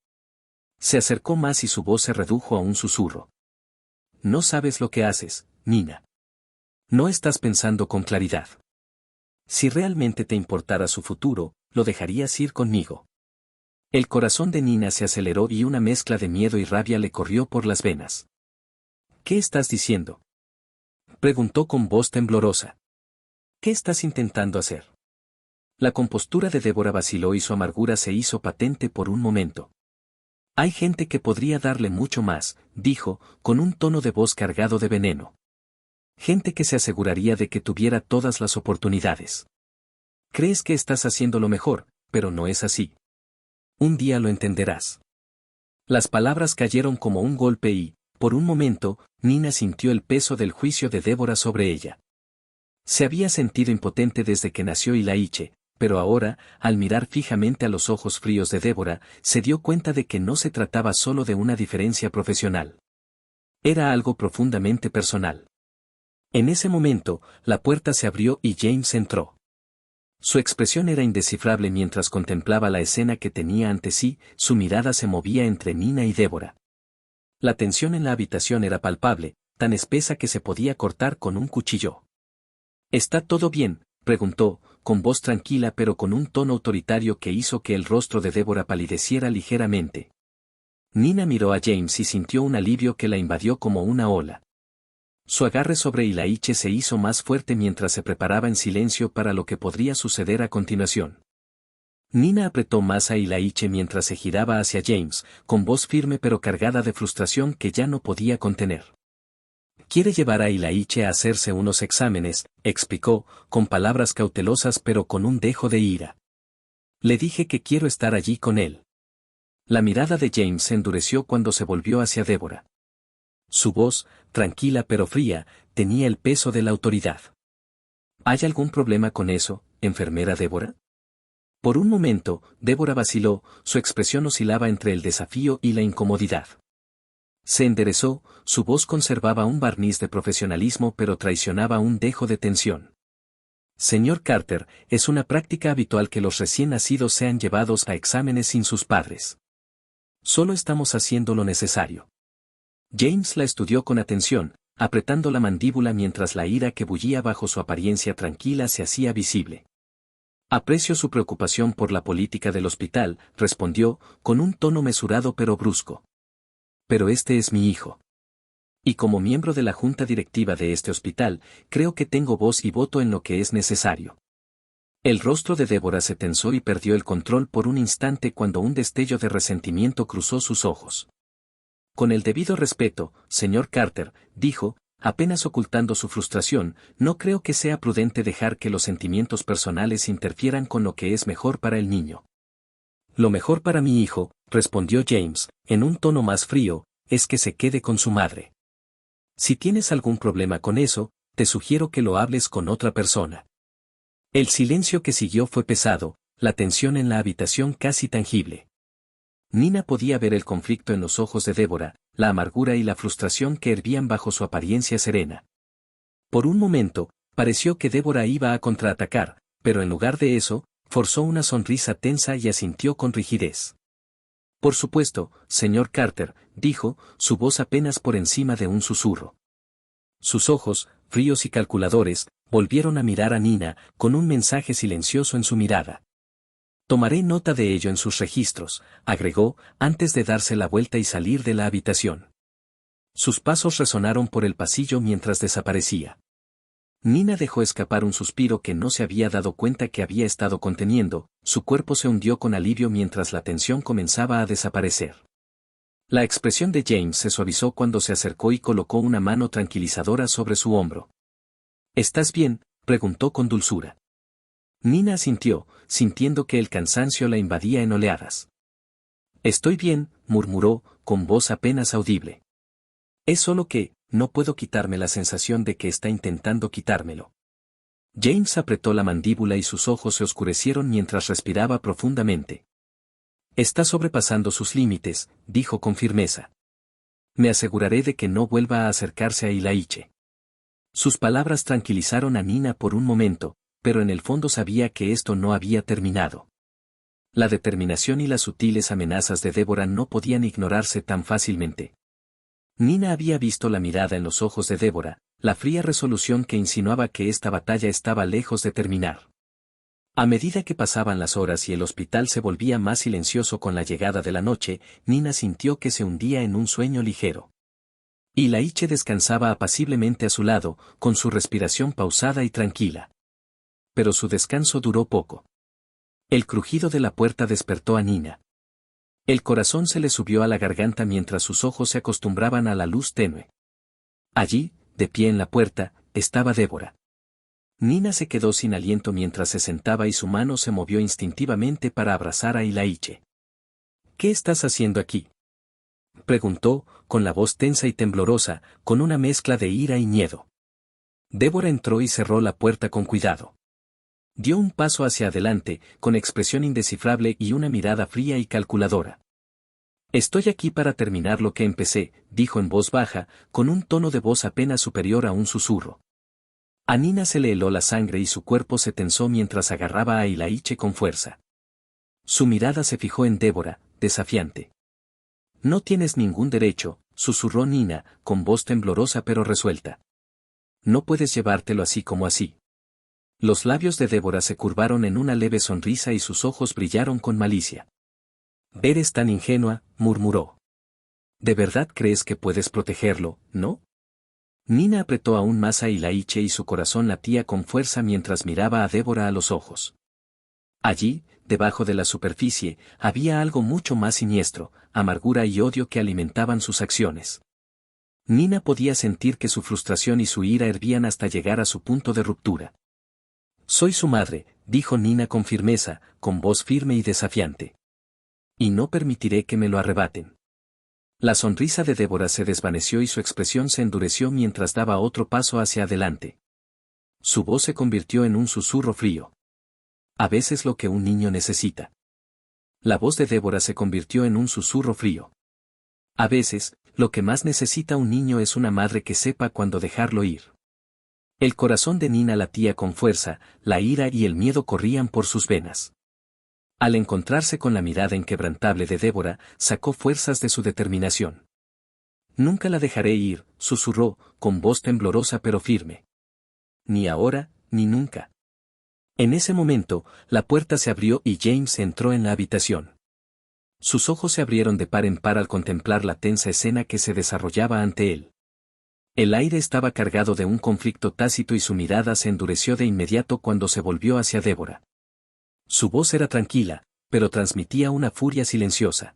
Speaker 1: Se acercó más y su voz se redujo a un susurro. No sabes lo que haces, Nina. No estás pensando con claridad. Si realmente te importara su futuro, lo dejarías ir conmigo. El corazón de Nina se aceleró y una mezcla de miedo y rabia le corrió por las venas. ¿Qué estás diciendo?, preguntó con voz temblorosa. ¿Qué estás intentando hacer? La compostura de Débora vaciló y su amargura se hizo patente por un momento. Hay gente que podría darle mucho más, dijo, con un tono de voz cargado de veneno. Gente que se aseguraría de que tuviera todas las oportunidades. Crees que estás haciendo lo mejor, pero no es así. Un día lo entenderás. Las palabras cayeron como un golpe y, por un momento, Nina sintió el peso del juicio de Débora sobre ella. Se había sentido impotente desde que nació Ilaiche, pero ahora, al mirar fijamente a los ojos fríos de Débora, se dio cuenta de que no se trataba solo de una diferencia profesional. Era algo profundamente personal. En ese momento, la puerta se abrió y James entró. Su expresión era indescifrable mientras contemplaba la escena que tenía ante sí, su mirada se movía entre Nina y Débora. La tensión en la habitación era palpable, tan espesa que se podía cortar con un cuchillo. ¿Está todo bien?, preguntó, con voz tranquila pero con un tono autoritario que hizo que el rostro de Débora palideciera ligeramente. Nina miró a James y sintió un alivio que la invadió como una ola. Su agarre sobre Ilaiche se hizo más fuerte mientras se preparaba en silencio para lo que podría suceder a continuación. Nina apretó más a Ilaiche mientras se giraba hacia James, con voz firme pero cargada de frustración que ya no podía contener. Quiere llevar a Ilaiche a hacerse unos exámenes, explicó, con palabras cautelosas pero con un dejo de ira. Le dije que quiero estar allí con él. La mirada de James se endureció cuando se volvió hacia Débora. Su voz, tranquila pero fría, tenía el peso de la autoridad. ¿Hay algún problema con eso, enfermera Débora? Por un momento, Débora vaciló, su expresión oscilaba entre el desafío y la incomodidad. Se enderezó, su voz conservaba un barniz de profesionalismo pero traicionaba un dejo de tensión. Señor Carter, es una práctica habitual que los recién nacidos sean llevados a exámenes sin sus padres. Solo estamos haciendo lo necesario. James la estudió con atención, apretando la mandíbula mientras la ira que bullía bajo su apariencia tranquila se hacía visible. Aprecio su preocupación por la política del hospital, respondió, con un tono mesurado pero brusco. Pero este es mi hijo. Y como miembro de la junta directiva de este hospital, creo que tengo voz y voto en lo que es necesario. El rostro de Débora se tensó y perdió el control por un instante cuando un destello de resentimiento cruzó sus ojos. Con el debido respeto, señor Carter, dijo, apenas ocultando su frustración, no creo que sea prudente dejar que los sentimientos personales interfieran con lo que es mejor para el niño. Lo mejor para mi hijo, respondió James, en un tono más frío, es que se quede con su madre. Si tienes algún problema con eso, te sugiero que lo hables con otra persona. El silencio que siguió fue pesado, la tensión en la habitación casi tangible. Nina podía ver el conflicto en los ojos de Débora, la amargura y la frustración que hervían bajo su apariencia serena. Por un momento, pareció que Débora iba a contraatacar, pero en lugar de eso, forzó una sonrisa tensa y asintió con rigidez. Por supuesto, señor Carter, dijo, su voz apenas por encima de un susurro. Sus ojos, fríos y calculadores, volvieron a mirar a Nina, con un mensaje silencioso en su mirada. Tomaré nota de ello en sus registros, agregó, antes de darse la vuelta y salir de la habitación. Sus pasos resonaron por el pasillo mientras desaparecía. Nina dejó escapar un suspiro que no se había dado cuenta que había estado conteniendo, su cuerpo se hundió con alivio mientras la tensión comenzaba a desaparecer. La expresión de James se suavizó cuando se acercó y colocó una mano tranquilizadora sobre su hombro. ¿Estás bien?, preguntó con dulzura. Nina asintió, sintiendo que el cansancio la invadía en oleadas. Estoy bien, murmuró, con voz apenas audible. Es solo que, no puedo quitarme la sensación de que está intentando quitármelo. James apretó la mandíbula y sus ojos se oscurecieron mientras respiraba profundamente. Está sobrepasando sus límites, dijo con firmeza. Me aseguraré de que no vuelva a acercarse a Ilaiche. Sus palabras tranquilizaron a Nina por un momento, pero en el fondo sabía que esto no había terminado. La determinación y las sutiles amenazas de Débora no podían ignorarse tan fácilmente. Nina había visto la mirada en los ojos de Débora, la fría resolución que insinuaba que esta batalla estaba lejos de terminar. A medida que pasaban las horas y el hospital se volvía más silencioso con la llegada de la noche, Nina sintió que se hundía en un sueño ligero. Ilaiche descansaba apaciblemente a su lado, con su respiración pausada y tranquila. Pero su descanso duró poco. El crujido de la puerta despertó a Nina. El corazón se le subió a la garganta mientras sus ojos se acostumbraban a la luz tenue. Allí, de pie en la puerta, estaba Débora. Nina se quedó sin aliento mientras se sentaba y su mano se movió instintivamente para abrazar a Ilaiche. ¿Qué estás haciendo aquí?, preguntó, con la voz tensa y temblorosa, con una mezcla de ira y miedo. Débora entró y cerró la puerta con cuidado. Dio un paso hacia adelante, con expresión indescifrable y una mirada fría y calculadora. Estoy aquí para terminar lo que empecé, dijo en voz baja, con un tono de voz apenas superior a un susurro. A Nina se le heló la sangre y su cuerpo se tensó mientras agarraba a Ilaiche con fuerza. Su mirada se fijó en Débora, desafiante. No tienes ningún derecho, susurró Nina, con voz temblorosa pero resuelta. No puedes llevártelo así como así. Los labios de Débora se curvaron en una leve sonrisa y sus ojos brillaron con malicia. Eres tan ingenua, murmuró. ¿De verdad crees que puedes protegerlo, no? Nina apretó aún más a Ilaiche y su corazón latía con fuerza mientras miraba a Débora a los ojos. Allí, debajo de la superficie, había algo mucho más siniestro, amargura y odio que alimentaban sus acciones. Nina podía sentir que su frustración y su ira hervían hasta llegar a su punto de ruptura. Soy su madre, dijo Nina con firmeza, con voz firme y desafiante. Y no permitiré que me lo arrebaten. La sonrisa de Débora se desvaneció y su expresión se endureció mientras daba otro paso hacia adelante. Su voz se convirtió en un susurro frío. A veces lo que un niño necesita. La voz de Débora se convirtió en un susurro frío. A veces, lo que más necesita un niño es una madre que sepa cuándo dejarlo ir. El corazón de Nina latía con fuerza, la ira y el miedo corrían por sus venas. Al encontrarse con la mirada inquebrantable de Débora, sacó fuerzas de su determinación. Nunca la dejaré ir, susurró, con voz temblorosa pero firme. Ni ahora, ni nunca. En ese momento, la puerta se abrió y James entró en la habitación. Sus ojos se abrieron de par en par al contemplar la tensa escena que se desarrollaba ante él. El aire estaba cargado de un conflicto tácito y su mirada se endureció de inmediato cuando se volvió hacia Débora. Su voz era tranquila, pero transmitía una furia silenciosa.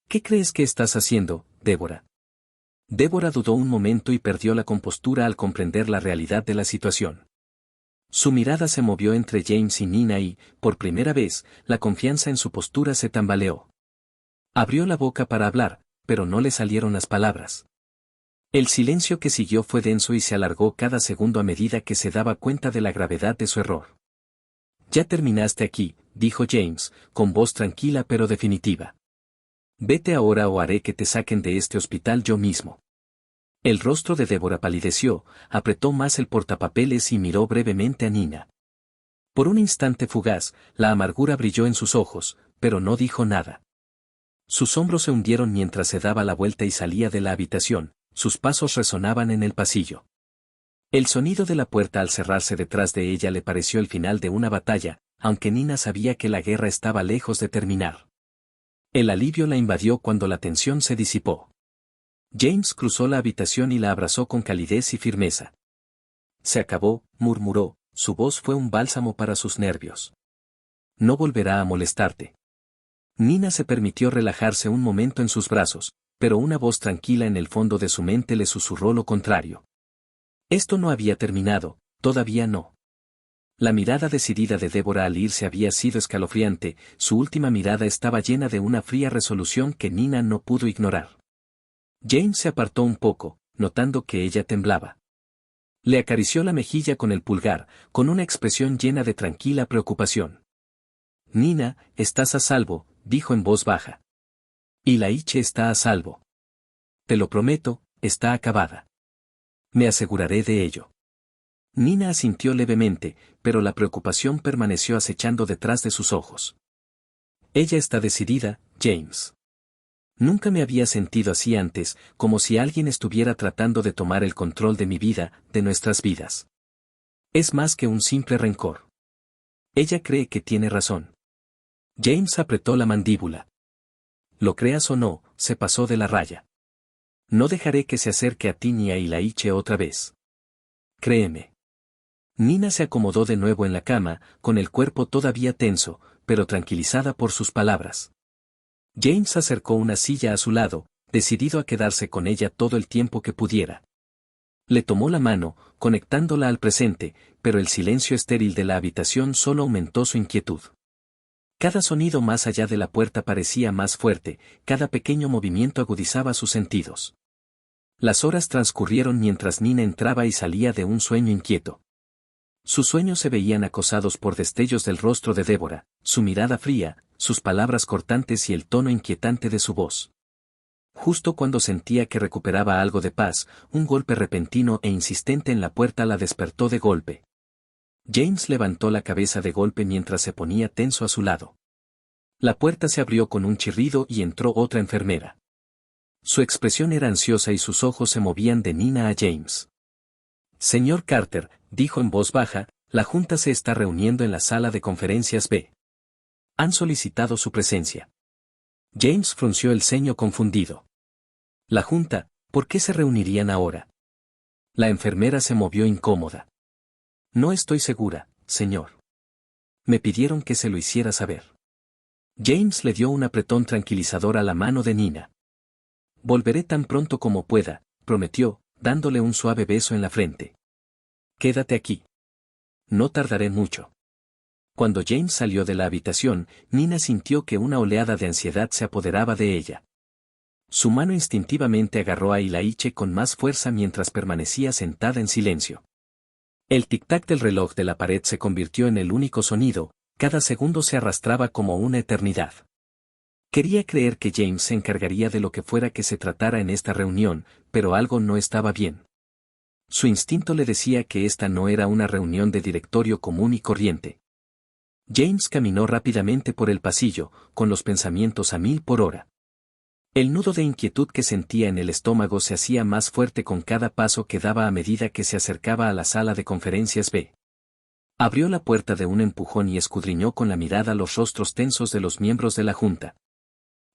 Speaker 1: ¿Qué crees que estás haciendo, Débora? Débora dudó un momento y perdió la compostura al comprender la realidad de la situación. Su mirada se movió entre James y Nina y, por primera vez, la confianza en su postura se tambaleó. Abrió la boca para hablar, pero no le salieron las palabras. El silencio que siguió fue denso y se alargó cada segundo a medida que se daba cuenta de la gravedad de su error. Ya terminaste aquí, dijo James, con voz tranquila pero definitiva. Vete ahora o haré que te saquen de este hospital yo mismo. El rostro de Débora palideció, apretó más el portapapeles y miró brevemente a Nina. Por un instante fugaz, la amargura brilló en sus ojos, pero no dijo nada. Sus hombros se hundieron mientras se daba la vuelta y salía de la habitación, sus pasos resonaban en el pasillo. El sonido de la puerta al cerrarse detrás de ella le pareció el final de una batalla, aunque Nina sabía que la guerra estaba lejos de terminar. El alivio la invadió cuando la tensión se disipó. James cruzó la habitación y la abrazó con calidez y firmeza. Se acabó, murmuró, su voz fue un bálsamo para sus nervios. No volverá a molestarte. Nina se permitió relajarse un momento en sus brazos, pero una voz tranquila en el fondo de su mente le susurró lo contrario. Esto no había terminado, todavía no. La mirada decidida de Débora al irse había sido escalofriante, su última mirada estaba llena de una fría resolución que Nina no pudo ignorar. James se apartó un poco, notando que ella temblaba. Le acarició la mejilla con el pulgar, con una expresión llena de tranquila preocupación. Nina, estás a salvo, dijo en voz baja. Y la Iche está a salvo. Te lo prometo, está acabada. Me aseguraré de ello. Nina asintió levemente, pero la preocupación permaneció acechando detrás de sus ojos. Ella está decidida, James. Nunca me había sentido así antes, como si alguien estuviera tratando de tomar el control de mi vida, de nuestras vidas. Es más que un simple rencor. Ella cree que tiene razón. James apretó la mandíbula. Lo creas o no, se pasó de la raya. No dejaré que se acerque a ti ni a Ilaiche otra vez. Créeme. Nina se acomodó de nuevo en la cama, con el cuerpo todavía tenso, pero tranquilizada por sus palabras. James acercó una silla a su lado, decidido a quedarse con ella todo el tiempo que pudiera. Le tomó la mano, conectándola al presente, pero el silencio estéril de la habitación solo aumentó su inquietud. Cada sonido más allá de la puerta parecía más fuerte, cada pequeño movimiento agudizaba sus sentidos. Las horas transcurrieron mientras Nina entraba y salía de un sueño inquieto. Sus sueños se veían acosados por destellos del rostro de Débora, su mirada fría, sus palabras cortantes y el tono inquietante de su voz. Justo cuando sentía que recuperaba algo de paz, un golpe repentino e insistente en la puerta la despertó de golpe. James levantó la cabeza de golpe mientras se ponía tenso a su lado. La puerta se abrió con un chirrido y entró otra enfermera. Su expresión era ansiosa y sus ojos se movían de Nina a James. Señor Carter, dijo en voz baja, la Junta se está reuniendo en la sala de conferencias B. Han solicitado su presencia. James frunció el ceño confundido. La Junta, ¿por qué se reunirían ahora? La enfermera se movió incómoda. No estoy segura, señor. Me pidieron que se lo hiciera saber. James le dio un apretón tranquilizador a la mano de Nina. Volveré tan pronto como pueda, prometió, dándole un suave beso en la frente. Quédate aquí. No tardaré mucho. Cuando James salió de la habitación, Nina sintió que una oleada de ansiedad se apoderaba de ella. Su mano instintivamente agarró a Ilaiche con más fuerza mientras permanecía sentada en silencio. El tic-tac del reloj de la pared se convirtió en el único sonido, cada segundo se arrastraba como una eternidad. Quería creer que James se encargaría de lo que fuera que se tratara en esta reunión, pero algo no estaba bien. Su instinto le decía que esta no era una reunión de directorio común y corriente. James caminó rápidamente por el pasillo, con los pensamientos a 1000 por hora. El nudo de inquietud que sentía en el estómago se hacía más fuerte con cada paso que daba a medida que se acercaba a la sala de conferencias B. Abrió la puerta de un empujón y escudriñó con la mirada los rostros tensos de los miembros de la Junta.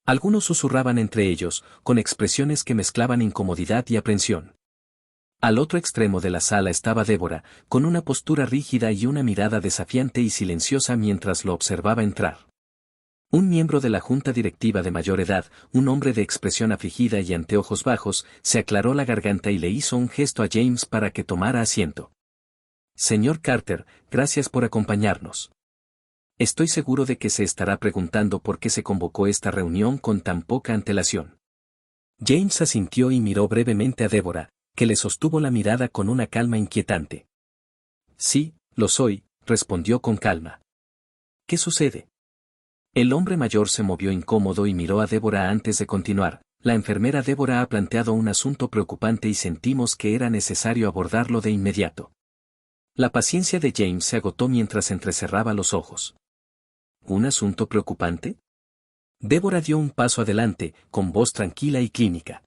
Speaker 1: Algunos susurraban entre ellos, con expresiones que mezclaban incomodidad y aprensión. Al otro extremo de la sala estaba Débora, con una postura rígida y una mirada desafiante y silenciosa mientras lo observaba entrar. Un miembro de la junta directiva de mayor edad, un hombre de expresión afligida y anteojos bajos, se aclaró la garganta y le hizo un gesto a James para que tomara asiento. Señor Carter, gracias por acompañarnos. Estoy seguro de que se estará preguntando por qué se convocó esta reunión con tan poca antelación. James asintió y miró brevemente a Débora, que le sostuvo la mirada con una calma inquietante. Sí, lo soy, respondió con calma. ¿Qué sucede? El hombre mayor se movió incómodo y miró a Débora antes de continuar. La enfermera Débora ha planteado un asunto preocupante y sentimos que era necesario abordarlo de inmediato. La paciencia de James se agotó mientras entrecerraba los ojos. ¿Un asunto preocupante? Débora dio un paso adelante, con voz tranquila y clínica.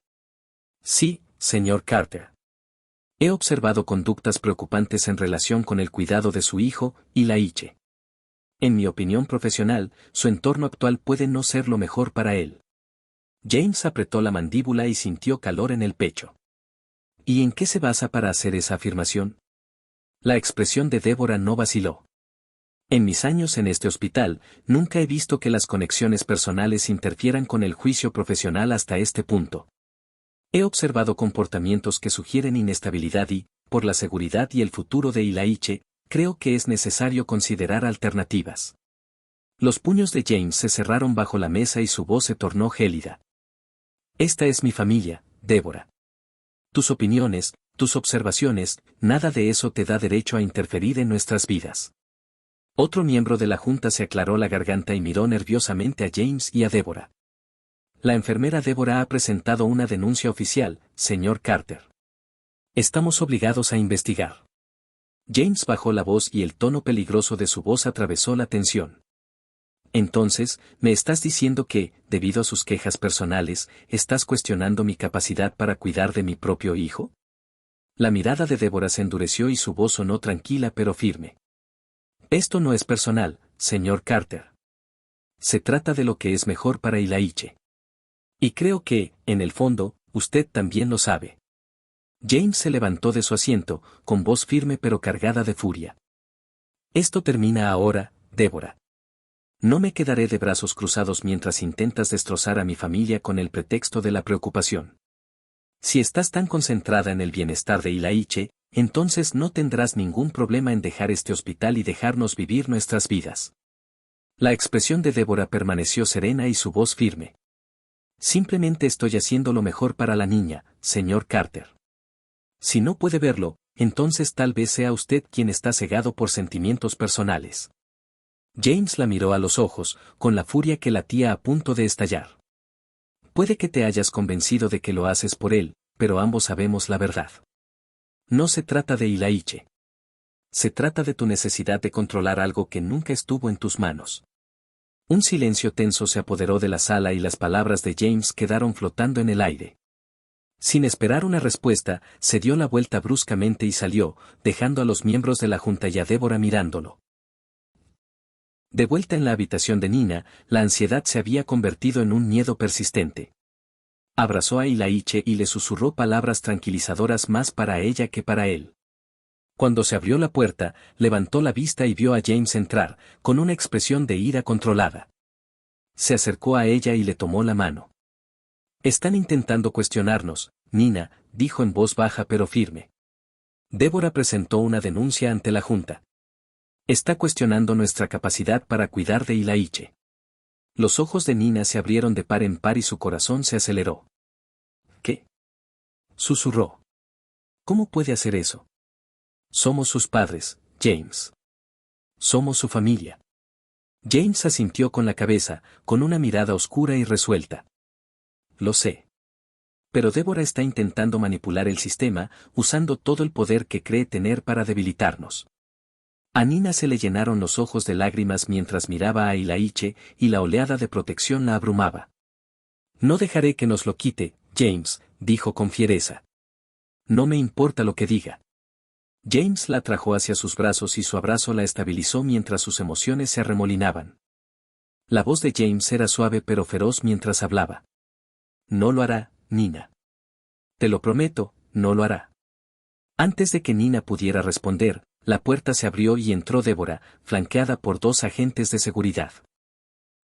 Speaker 1: Sí, señor Carter. He observado conductas preocupantes en relación con el cuidado de su hijo, Ilaiche. En mi opinión profesional, su entorno actual puede no ser lo mejor para él. James apretó la mandíbula y sintió calor en el pecho. ¿Y en qué se basa para hacer esa afirmación? La expresión de Débora no vaciló. En mis años en este hospital, nunca he visto que las conexiones personales interfieran con el juicio profesional hasta este punto. He observado comportamientos que sugieren inestabilidad y, por la seguridad y el futuro de Ilaiche, creo que es necesario considerar alternativas. Los puños de James se cerraron bajo la mesa y su voz se tornó gélida. Esta es mi familia, Débora. Tus opiniones, tus observaciones, nada de eso te da derecho a interferir en nuestras vidas. Otro miembro de la junta se aclaró la garganta y miró nerviosamente a James y a Débora. La enfermera Débora ha presentado una denuncia oficial, señor Carter. Estamos obligados a investigar. James bajó la voz y el tono peligroso de su voz atravesó la tensión. Entonces, ¿me estás diciendo que, debido a sus quejas personales, estás cuestionando mi capacidad para cuidar de mi propio hijo? La mirada de Débora se endureció y su voz sonó tranquila pero firme. Esto no es personal, señor Carter. Se trata de lo que es mejor para Ilaiche. Y creo que, en el fondo, usted también lo sabe. James se levantó de su asiento, con voz firme pero cargada de furia. Esto termina ahora, Débora. No me quedaré de brazos cruzados mientras intentas destrozar a mi familia con el pretexto de la preocupación. Si estás tan concentrada en el bienestar de Ilaiche, entonces no tendrás ningún problema en dejar este hospital y dejarnos vivir nuestras vidas. La expresión de Débora permaneció serena y su voz firme. Simplemente estoy haciendo lo mejor para la niña, señor Carter. Si no puede verlo, entonces tal vez sea usted quien está cegado por sentimientos personales. James la miró a los ojos, con la furia que latía a punto de estallar. Puede que te hayas convencido de que lo haces por él, pero ambos sabemos la verdad. No se trata de Ilaiche. Se trata de tu necesidad de controlar algo que nunca estuvo en tus manos. Un silencio tenso se apoderó de la sala y las palabras de James quedaron flotando en el aire. Sin esperar una respuesta, se dio la vuelta bruscamente y salió, dejando a los miembros de la junta y a Débora mirándolo. De vuelta en la habitación de Nina, la ansiedad se había convertido en un miedo persistente. Abrazó a Ilaiche y le susurró palabras tranquilizadoras más para ella que para él. Cuando se abrió la puerta, levantó la vista y vio a James entrar, con una expresión de ira controlada. Se acercó a ella y le tomó la mano. Están intentando cuestionarnos, Nina, dijo en voz baja pero firme. Débora presentó una denuncia ante la junta. Está cuestionando nuestra capacidad para cuidar de Ilaiche. Los ojos de Nina se abrieron de par en par y su corazón se aceleró. ¿Qué? Susurró. ¿Cómo puede hacer eso? Somos sus padres, James. Somos su familia. James asintió con la cabeza, con una mirada oscura y resuelta. Lo sé. Pero Débora está intentando manipular el sistema, usando todo el poder que cree tener para debilitarnos. A Nina se le llenaron los ojos de lágrimas mientras miraba a Ilaiche, y la oleada de protección la abrumaba. No dejaré que nos lo quite, James, dijo con fiereza. No me importa lo que diga. James la atrajo hacia sus brazos y su abrazo la estabilizó mientras sus emociones se arremolinaban. La voz de James era suave pero feroz mientras hablaba. No lo hará, Nina. Te lo prometo, no lo hará. Antes de que Nina pudiera responder, la puerta se abrió y entró Débora, flanqueada por 2 agentes de seguridad.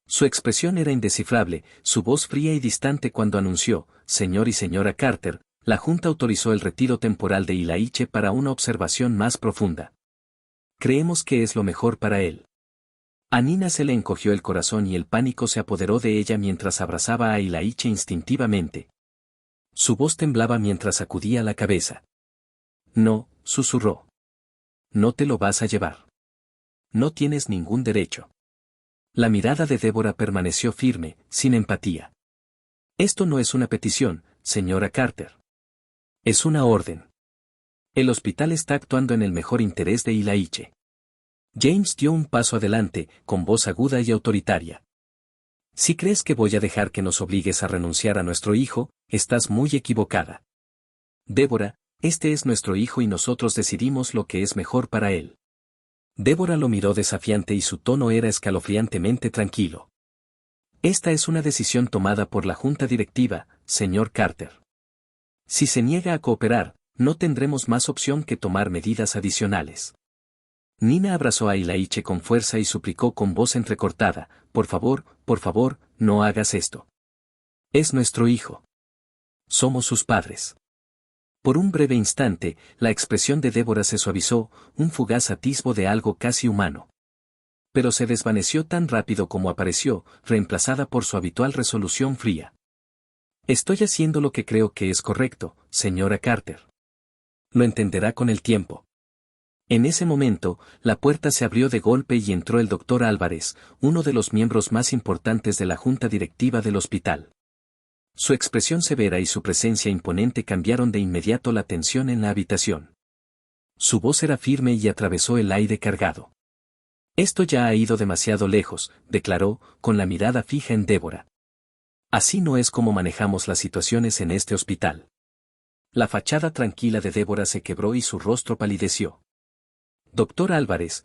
Speaker 1: Su expresión era indescifrable, su voz fría y distante cuando anunció, señor y señora Carter, la Junta autorizó el retiro temporal de Ilaiche para una observación más profunda. Creemos que es lo mejor para él. A Nina se le encogió el corazón y el pánico se apoderó de ella mientras abrazaba a Ilaiche instintivamente. Su voz temblaba mientras sacudía la cabeza. No, susurró. No te lo vas a llevar. No tienes ningún derecho. La mirada de Débora permaneció firme, sin empatía. Esto no es una petición, señora Carter. Es una orden. El hospital está actuando en el mejor interés de Ilaiche. James dio un paso adelante, con voz aguda y autoritaria. Si crees que voy a dejar que nos obligues a renunciar a nuestro hijo, estás muy equivocada. Débora, este es nuestro hijo y nosotros decidimos lo que es mejor para él. Débora lo miró desafiante y su tono era escalofriantemente tranquilo. Esta es una decisión tomada por la Junta Directiva, señor Carter. Si se niega a cooperar, no tendremos más opción que tomar medidas adicionales. Nina abrazó a Ilaiche con fuerza y suplicó con voz entrecortada, por favor, no hagas esto. Es nuestro hijo. Somos sus padres. Por un breve instante, la expresión de Débora se suavizó, un fugaz atisbo de algo casi humano. Pero se desvaneció tan rápido como apareció, reemplazada por su habitual resolución fría. Estoy haciendo lo que creo que es correcto, señora Carter. Lo entenderá con el tiempo. En ese momento, la puerta se abrió de golpe y entró el doctor Álvarez, uno de los miembros más importantes de la junta directiva del hospital. Su expresión severa y su presencia imponente cambiaron de inmediato la tensión en la habitación. Su voz era firme y atravesó el aire cargado. Esto ya ha ido demasiado lejos, declaró, con la mirada fija en Débora. Así no es como manejamos las situaciones en este hospital. La fachada tranquila de Débora se quebró y su rostro palideció. Doctor Álvarez,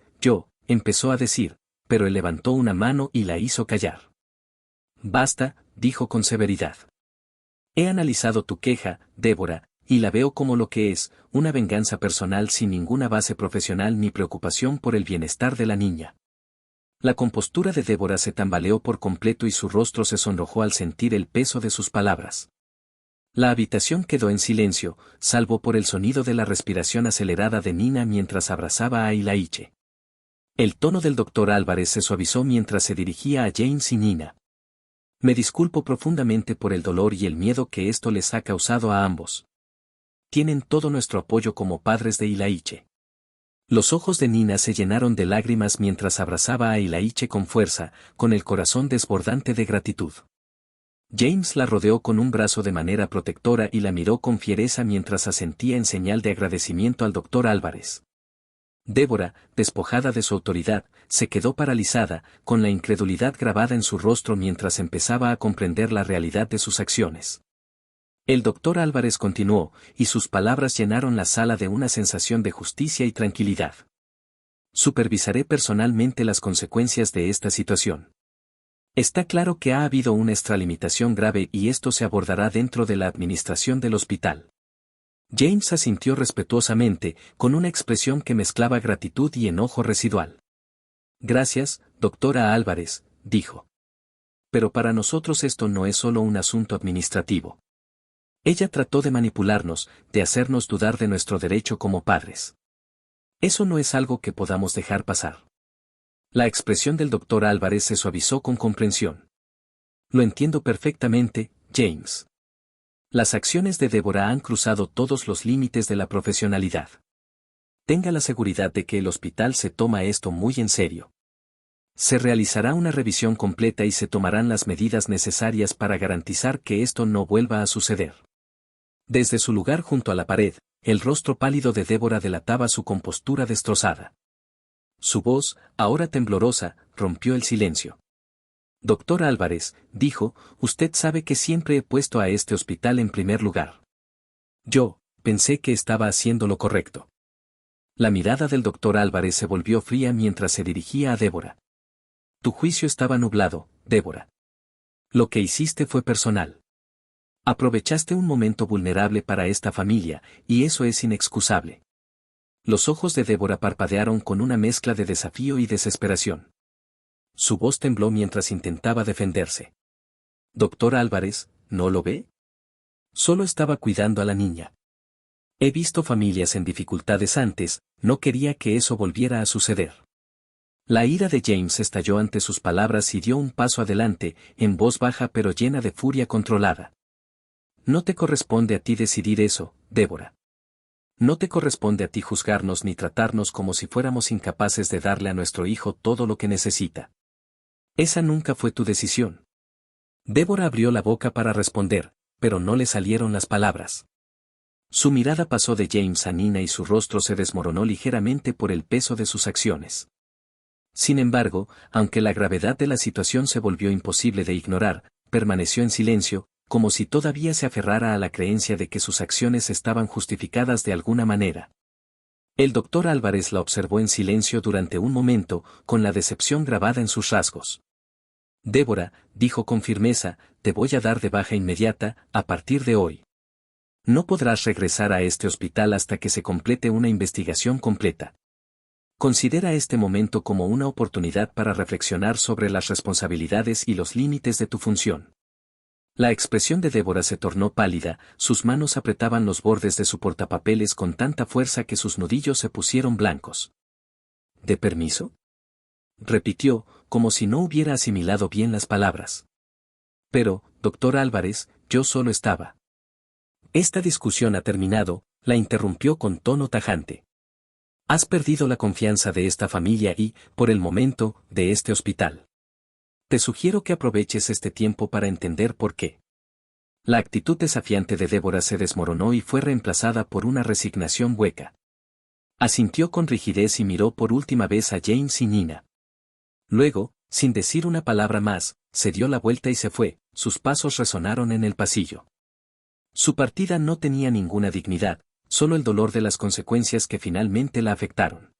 Speaker 1: empezó a decir, pero él levantó una mano y la hizo callar. Basta, dijo con severidad. He analizado tu queja, Débora, y la veo como lo que es, una venganza personal sin ninguna base profesional ni preocupación por el bienestar de la niña. La compostura de Débora se tambaleó por completo y su rostro se sonrojó al sentir el peso de sus palabras. La habitación quedó en silencio, salvo por el sonido de la respiración acelerada de Nina mientras abrazaba a Ilaiche. El tono del doctor Álvarez se suavizó mientras se dirigía a James y Nina. Me disculpo profundamente por el dolor y el miedo que esto les ha causado a ambos. Tienen todo nuestro apoyo como padres de Ilaiche. Los ojos de Nina se llenaron de lágrimas mientras abrazaba a Ilaiche con fuerza, con el corazón desbordante de gratitud. James la rodeó con un brazo de manera protectora y la miró con fiereza mientras asentía en señal de agradecimiento al doctor Álvarez. Débora, despojada de su autoridad, se quedó paralizada, con la incredulidad grabada en su rostro mientras empezaba a comprender la realidad de sus acciones. El doctor Álvarez continuó, y sus palabras llenaron la sala de una sensación de justicia y tranquilidad. Supervisaré personalmente las consecuencias de esta situación. Está claro que ha habido una extralimitación grave y esto se abordará dentro de la administración del hospital. James asintió respetuosamente, con una expresión que mezclaba gratitud y enojo residual. Gracias, doctora Álvarez, dijo. Pero para nosotros esto no es solo un asunto administrativo. Ella trató de manipularnos, de hacernos dudar de nuestro derecho como padres. Eso no es algo que podamos dejar pasar. La expresión del doctor Álvarez se suavizó con comprensión. Lo entiendo perfectamente, James. Las acciones de Débora han cruzado todos los límites de la profesionalidad. Tenga la seguridad de que el hospital se toma esto muy en serio. Se realizará una revisión completa y se tomarán las medidas necesarias para garantizar que esto no vuelva a suceder. Desde su lugar junto a la pared, el rostro pálido de Débora delataba su compostura destrozada. Su voz, ahora temblorosa, rompió el silencio. Doctor Álvarez, dijo, usted sabe que siempre he puesto a este hospital en primer lugar. Yo, pensé que estaba haciendo lo correcto. La mirada del doctor Álvarez se volvió fría mientras se dirigía a Débora. Tu juicio estaba nublado, Débora. Lo que hiciste fue personal. Aprovechaste un momento vulnerable para esta familia, y eso es inexcusable. Los ojos de Débora parpadearon con una mezcla de desafío y desesperación. Su voz tembló mientras intentaba defenderse. Doctor Álvarez, ¿no lo ve? Solo estaba cuidando a la niña. He visto familias en dificultades antes, no quería que eso volviera a suceder. La ira de James estalló ante sus palabras y dio un paso adelante, en voz baja pero llena de furia controlada. No te corresponde a ti decidir eso, Débora. No te corresponde a ti juzgarnos ni tratarnos como si fuéramos incapaces de darle a nuestro hijo todo lo que necesita. Esa nunca fue tu decisión. Débora abrió la boca para responder, pero no le salieron las palabras. Su mirada pasó de James a Nina y su rostro se desmoronó ligeramente por el peso de sus acciones. Sin embargo, aunque la gravedad de la situación se volvió imposible de ignorar, permaneció en silencio, como si todavía se aferrara a la creencia de que sus acciones estaban justificadas de alguna manera. El doctor Álvarez la observó en silencio durante un momento, con la decepción grabada en sus rasgos. Débora, dijo con firmeza, te voy a dar de baja inmediata, a partir de hoy. No podrás regresar a este hospital hasta que se complete una investigación completa. Considera este momento como una oportunidad para reflexionar sobre las responsabilidades y los límites de tu función. La expresión de Débora se tornó pálida, sus manos apretaban los bordes de su portapapeles con tanta fuerza que sus nudillos se pusieron blancos. ¿De permiso?, repitió, como si no hubiera asimilado bien las palabras. Pero, doctor Álvarez, yo solo estaba. Esta discusión ha terminado, la interrumpió con tono tajante. Has perdido la confianza de esta familia y, por el momento, de este hospital. Te sugiero que aproveches este tiempo para entender por qué. La actitud desafiante de Débora se desmoronó y fue reemplazada por una resignación hueca. Asintió con rigidez y miró por última vez a James y Nina. Luego, sin decir una palabra más, se dio la vuelta y se fue, sus pasos resonaron en el pasillo. Su partida no tenía ninguna dignidad, solo el dolor de las consecuencias que finalmente la afectaron.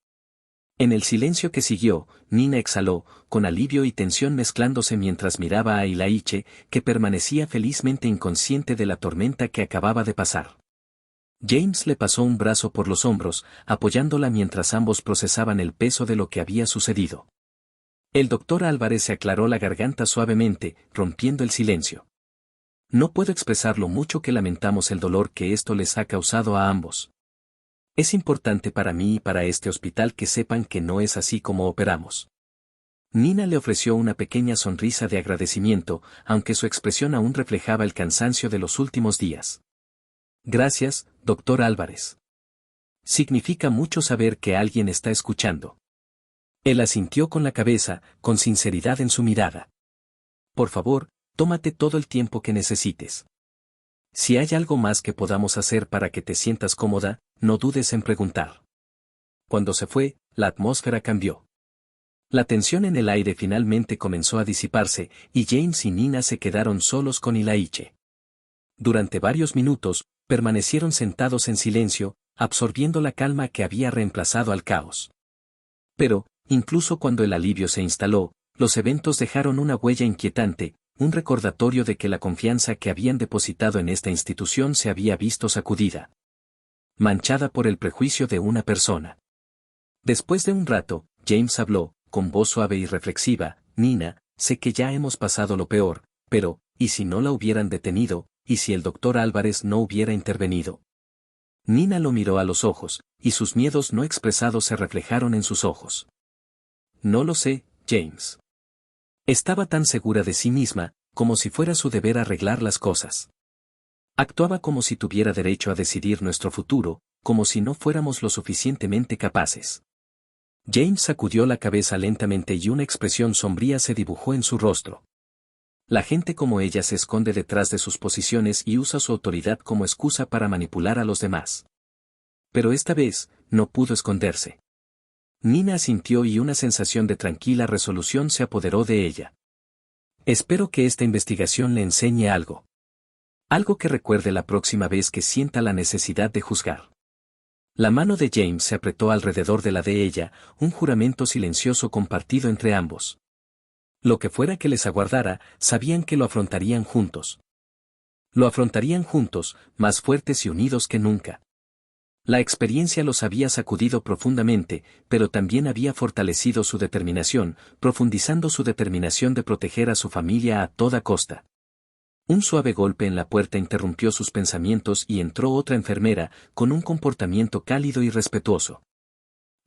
Speaker 1: En el silencio que siguió, Nina exhaló, con alivio y tensión mezclándose mientras miraba a Ilaiche, que permanecía felizmente inconsciente de la tormenta que acababa de pasar. James le pasó un brazo por los hombros, apoyándola mientras ambos procesaban el peso de lo que había sucedido. El doctor Álvarez se aclaró la garganta suavemente, rompiendo el silencio. No puedo expresar lo mucho que lamentamos el dolor que esto les ha causado a ambos. Es importante para mí y para este hospital que sepan que no es así como operamos. Nina le ofreció una pequeña sonrisa de agradecimiento, aunque su expresión aún reflejaba el cansancio de los últimos días. Gracias, doctor Álvarez. Significa mucho saber que alguien está escuchando. Él asintió con la cabeza, con sinceridad en su mirada. Por favor, tómate todo el tiempo que necesites. Si hay algo más que podamos hacer para que te sientas cómoda, no dudes en preguntar. Cuando se fue, la atmósfera cambió. La tensión en el aire finalmente comenzó a disiparse, y James y Nina se quedaron solos con Ilaiche. Durante varios minutos, permanecieron sentados en silencio, absorbiendo la calma que había reemplazado al caos. Pero, incluso cuando el alivio se instaló, los eventos dejaron una huella inquietante, un recordatorio de que la confianza que habían depositado en esta institución se había visto sacudida. Manchada por el prejuicio de una persona. Después de un rato, James habló, con voz suave y reflexiva, Nina, sé que ya hemos pasado lo peor, pero, ¿y si no la hubieran detenido, y si el doctor Álvarez no hubiera intervenido? Nina lo miró a los ojos, y sus miedos no expresados se reflejaron en sus ojos. No lo sé, James. Estaba tan segura de sí misma, como si fuera su deber arreglar las cosas. Actuaba como si tuviera derecho a decidir nuestro futuro, como si no fuéramos lo suficientemente capaces. James sacudió la cabeza lentamente y una expresión sombría se dibujó en su rostro. La gente como ella se esconde detrás de sus posiciones y usa su autoridad como excusa para manipular a los demás. Pero esta vez, no pudo esconderse. Nina asintió y una sensación de tranquila resolución se apoderó de ella. Espero que esta investigación le enseñe algo. Algo que recuerde la próxima vez que sienta la necesidad de juzgar. La mano de James se apretó alrededor de la de ella, un juramento silencioso compartido entre ambos. Lo que fuera que les aguardara, sabían que lo afrontarían juntos. Lo afrontarían juntos, más fuertes y unidos que nunca. La experiencia los había sacudido profundamente, pero también había fortalecido su determinación, profundizando su determinación de proteger a su familia a toda costa. Un suave golpe en la puerta interrumpió sus pensamientos y entró otra enfermera, con un comportamiento cálido y respetuoso.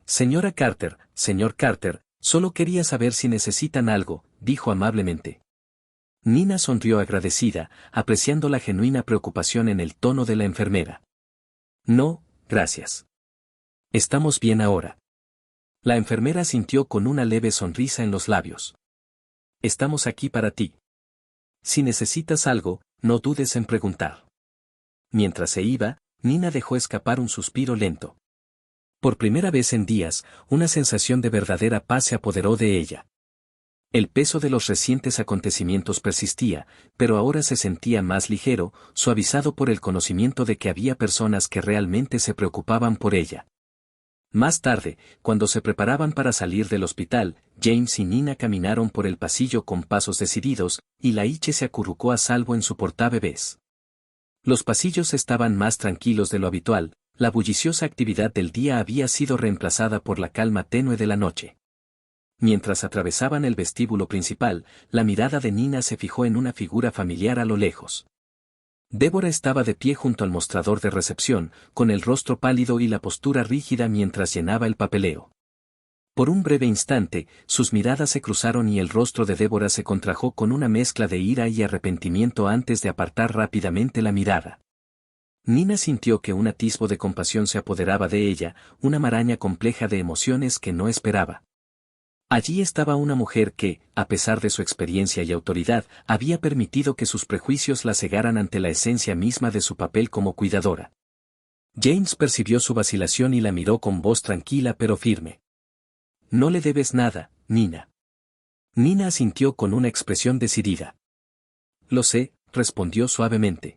Speaker 1: Señora Carter, señor Carter, solo quería saber si necesitan algo, dijo amablemente. Nina sonrió agradecida, apreciando la genuina preocupación en el tono de la enfermera. No, gracias. Estamos bien ahora. La enfermera sintió con una leve sonrisa en los labios. Estamos aquí para ti. Si necesitas algo, no dudes en preguntar. Mientras se iba, Nina dejó escapar un suspiro lento. Por primera vez en días, una sensación de verdadera paz se apoderó de ella. El peso de los recientes acontecimientos persistía, pero ahora se sentía más ligero, suavizado por el conocimiento de que había personas que realmente se preocupaban por ella. Más tarde, cuando se preparaban para salir del hospital, James y Nina caminaron por el pasillo con pasos decididos, y Laiche se acurrucó a salvo en su portabebés. Los pasillos estaban más tranquilos de lo habitual, la bulliciosa actividad del día había sido reemplazada por la calma tenue de la noche. Mientras atravesaban el vestíbulo principal, la mirada de Nina se fijó en una figura familiar a lo lejos. Débora estaba de pie junto al mostrador de recepción, con el rostro pálido y la postura rígida mientras llenaba el papeleo. Por un breve instante, sus miradas se cruzaron y el rostro de Débora se contrajo con una mezcla de ira y arrepentimiento antes de apartar rápidamente la mirada. Nina sintió que un atisbo de compasión se apoderaba de ella, una maraña compleja de emociones que no esperaba. Allí estaba una mujer que, a pesar de su experiencia y autoridad, había permitido que sus prejuicios la cegaran ante la esencia misma de su papel como cuidadora. James percibió su vacilación y la miró con voz tranquila pero firme. «No le debes nada, Nina». Nina asintió con una expresión decidida. «Lo sé», respondió suavemente.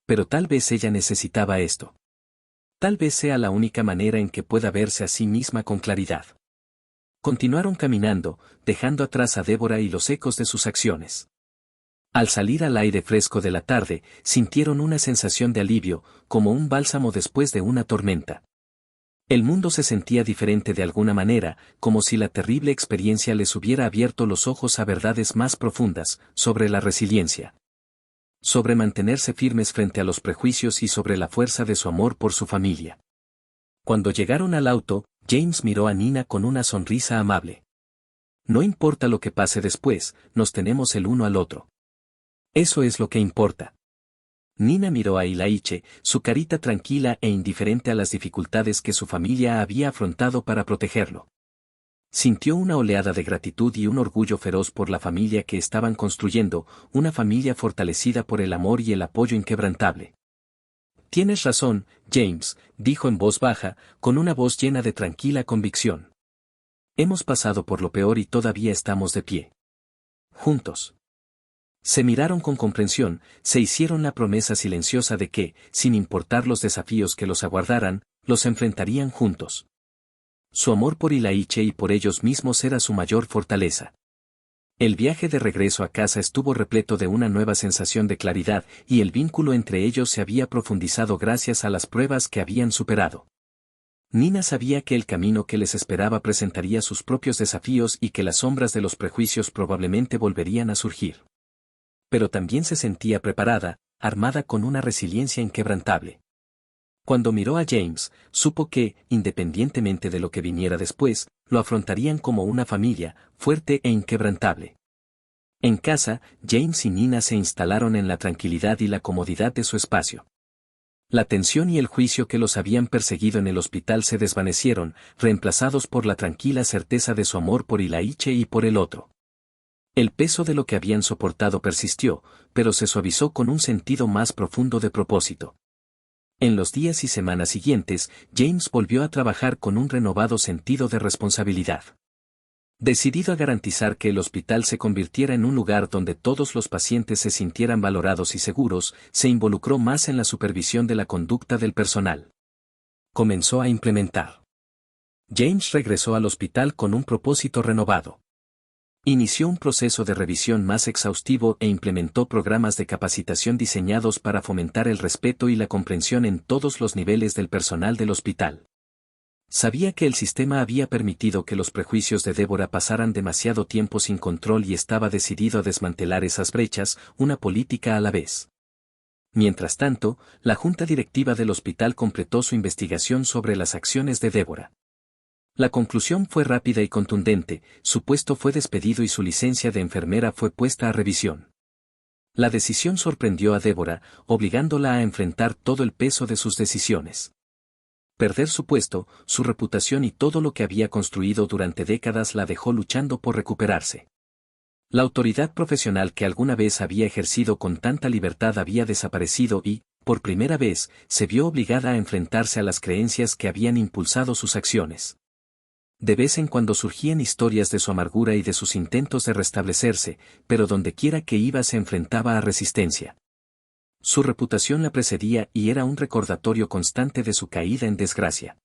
Speaker 1: «Pero tal vez ella necesitaba esto. Tal vez sea la única manera en que pueda verse a sí misma con claridad». Continuaron caminando, dejando atrás a Débora y los ecos de sus acciones. Al salir al aire fresco de la tarde, sintieron una sensación de alivio, como un bálsamo después de una tormenta. El mundo se sentía diferente de alguna manera, como si la terrible experiencia les hubiera abierto los ojos a verdades más profundas, sobre la resiliencia. Sobre mantenerse firmes frente a los prejuicios y sobre la fuerza de su amor por su familia. Cuando llegaron al auto, James miró a Nina con una sonrisa amable. «No importa lo que pase después, nos tenemos el uno al otro. Eso es lo que importa». Nina miró a Laiche, su carita tranquila e indiferente a las dificultades que su familia había afrontado para protegerlo. Sintió una oleada de gratitud y un orgullo feroz por la familia que estaban construyendo, una familia fortalecida por el amor y el apoyo inquebrantable. «Tienes razón, James», dijo en voz baja, con una voz llena de tranquila convicción. «Hemos pasado por lo peor y todavía estamos de pie. Juntos». Se miraron con comprensión, se hicieron la promesa silenciosa de que, sin importar los desafíos que los aguardaran, los enfrentarían juntos. Su amor por Laiche y por ellos mismos era su mayor fortaleza. El viaje de regreso a casa estuvo repleto de una nueva sensación de claridad, y el vínculo entre ellos se había profundizado gracias a las pruebas que habían superado. Nina sabía que el camino que les esperaba presentaría sus propios desafíos y que las sombras de los prejuicios probablemente volverían a surgir. Pero también se sentía preparada, armada con una resiliencia inquebrantable. Cuando miró a James, supo que, independientemente de lo que viniera después, lo afrontarían como una familia, fuerte e inquebrantable. En casa, James y Nina se instalaron en la tranquilidad y la comodidad de su espacio. La tensión y el juicio que los habían perseguido en el hospital se desvanecieron, reemplazados por la tranquila certeza de su amor por Laiche y por el otro. El peso de lo que habían soportado persistió, pero se suavizó con un sentido más profundo de propósito. En los días y semanas siguientes, James volvió a trabajar con un renovado sentido de responsabilidad. Decidido a garantizar que el hospital se convirtiera en un lugar donde todos los pacientes se sintieran valorados y seguros, se involucró más en la supervisión de la conducta del personal. Comenzó a implementar. James regresó al hospital con un propósito renovado. Inició un proceso de revisión más exhaustivo e implementó programas de capacitación diseñados para fomentar el respeto y la comprensión en todos los niveles del personal del hospital. Sabía que el sistema había permitido que los prejuicios de Débora pasaran demasiado tiempo sin control y estaba decidido a desmantelar esas brechas, una política a la vez. Mientras tanto, la junta directiva del hospital completó su investigación sobre las acciones de Débora. La conclusión fue rápida y contundente: su puesto fue despedido y su licencia de enfermera fue puesta a revisión. La decisión sorprendió a Débora, obligándola a enfrentar todo el peso de sus decisiones. Perder su puesto, su reputación y todo lo que había construido durante décadas la dejó luchando por recuperarse. La autoridad profesional que alguna vez había ejercido con tanta libertad había desaparecido y, por primera vez, se vio obligada a enfrentarse a las creencias que habían impulsado sus acciones. De vez en cuando surgían historias de su amargura y de sus intentos de restablecerse, pero dondequiera que iba se enfrentaba a resistencia. Su reputación la precedía y era un recordatorio constante de su caída en desgracia.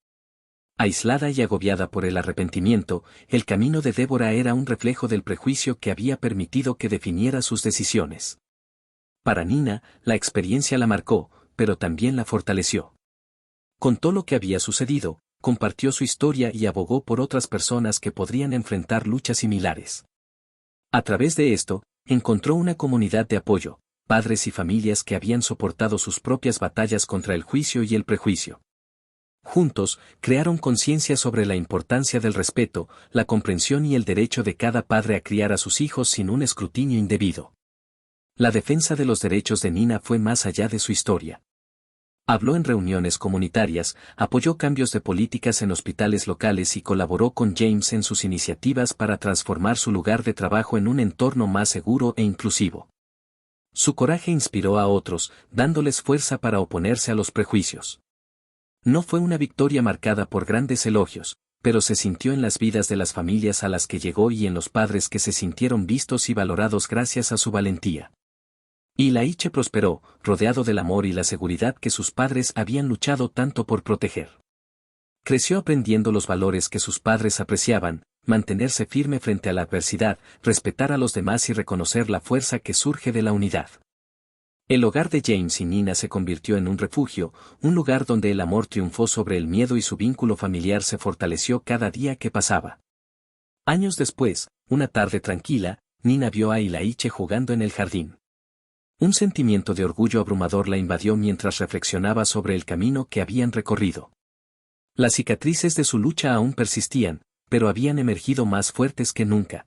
Speaker 1: Aislada y agobiada por el arrepentimiento, el camino de Débora era un reflejo del prejuicio que había permitido que definiera sus decisiones. Para Nina, la experiencia la marcó, pero también la fortaleció. Contó lo que había sucedido, compartió su historia y abogó por otras personas que podrían enfrentar luchas similares. A través de esto, encontró una comunidad de apoyo, padres y familias que habían soportado sus propias batallas contra el juicio y el prejuicio. Juntos, crearon conciencia sobre la importancia del respeto, la comprensión y el derecho de cada padre a criar a sus hijos sin un escrutinio indebido. La defensa de los derechos de Nina fue más allá de su historia. Habló en reuniones comunitarias, apoyó cambios de políticas en hospitales locales y colaboró con James en sus iniciativas para transformar su lugar de trabajo en un entorno más seguro e inclusivo. Su coraje inspiró a otros, dándoles fuerza para oponerse a los prejuicios. No fue una victoria marcada por grandes elogios, pero se sintió en las vidas de las familias a las que llegó y en los padres que se sintieron vistos y valorados gracias a su valentía. Y Laiche prosperó, rodeado del amor y la seguridad que sus padres habían luchado tanto por proteger. Creció aprendiendo los valores que sus padres apreciaban, mantenerse firme frente a la adversidad, respetar a los demás y reconocer la fuerza que surge de la unidad. El hogar de James y Nina se convirtió en un refugio, un lugar donde el amor triunfó sobre el miedo y su vínculo familiar se fortaleció cada día que pasaba. Años después, una tarde tranquila, Nina vio a Ilaiche jugando en el jardín. Un sentimiento de orgullo abrumador la invadió mientras reflexionaba sobre el camino que habían recorrido. Las cicatrices de su lucha aún persistían, pero habían emergido más fuertes que nunca.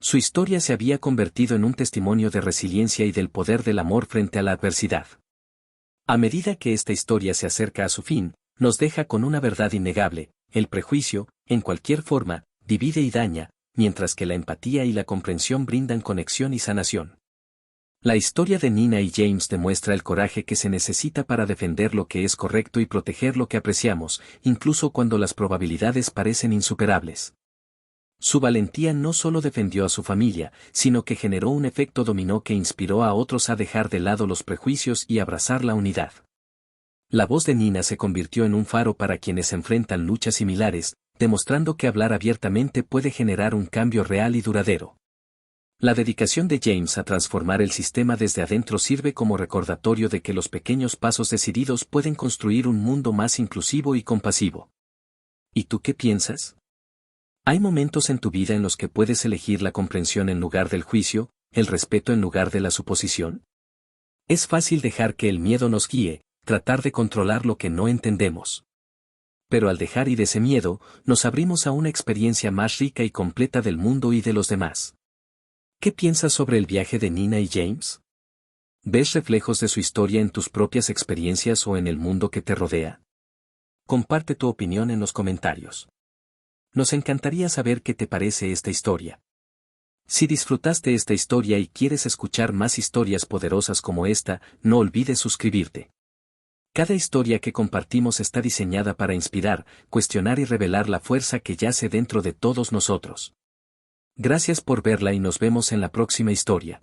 Speaker 1: Su historia se había convertido en un testimonio de resiliencia y del poder del amor frente a la adversidad. A medida que esta historia se acerca a su fin, nos deja con una verdad innegable: el prejuicio, en cualquier forma, divide y daña, mientras que la empatía y la comprensión brindan conexión y sanación. La historia de Nina y James demuestra el coraje que se necesita para defender lo que es correcto y proteger lo que apreciamos, incluso cuando las probabilidades parecen insuperables. Su valentía no solo defendió a su familia, sino que generó un efecto dominó que inspiró a otros a dejar de lado los prejuicios y abrazar la unidad. La voz de Nina se convirtió en un faro para quienes enfrentan luchas similares, demostrando que hablar abiertamente puede generar un cambio real y duradero. La dedicación de James a transformar el sistema desde adentro sirve como recordatorio de que los pequeños pasos decididos pueden construir un mundo más inclusivo y compasivo. ¿Y tú qué piensas? ¿Hay momentos en tu vida en los que puedes elegir la comprensión en lugar del juicio, el respeto en lugar de la suposición? Es fácil dejar que el miedo nos guíe, tratar de controlar lo que no entendemos. Pero al dejar ir ese miedo, nos abrimos a una experiencia más rica y completa del mundo y de los demás. ¿Qué piensas sobre el viaje de Nina y James? ¿Ves reflejos de su historia en tus propias experiencias o en el mundo que te rodea? Comparte tu opinión en los comentarios. Nos encantaría saber qué te parece esta historia. Si disfrutaste esta historia y quieres escuchar más historias poderosas como esta, no olvides suscribirte. Cada historia que compartimos está diseñada para inspirar, cuestionar y revelar la fuerza que yace dentro de todos nosotros. Gracias por verla y nos vemos en la próxima historia.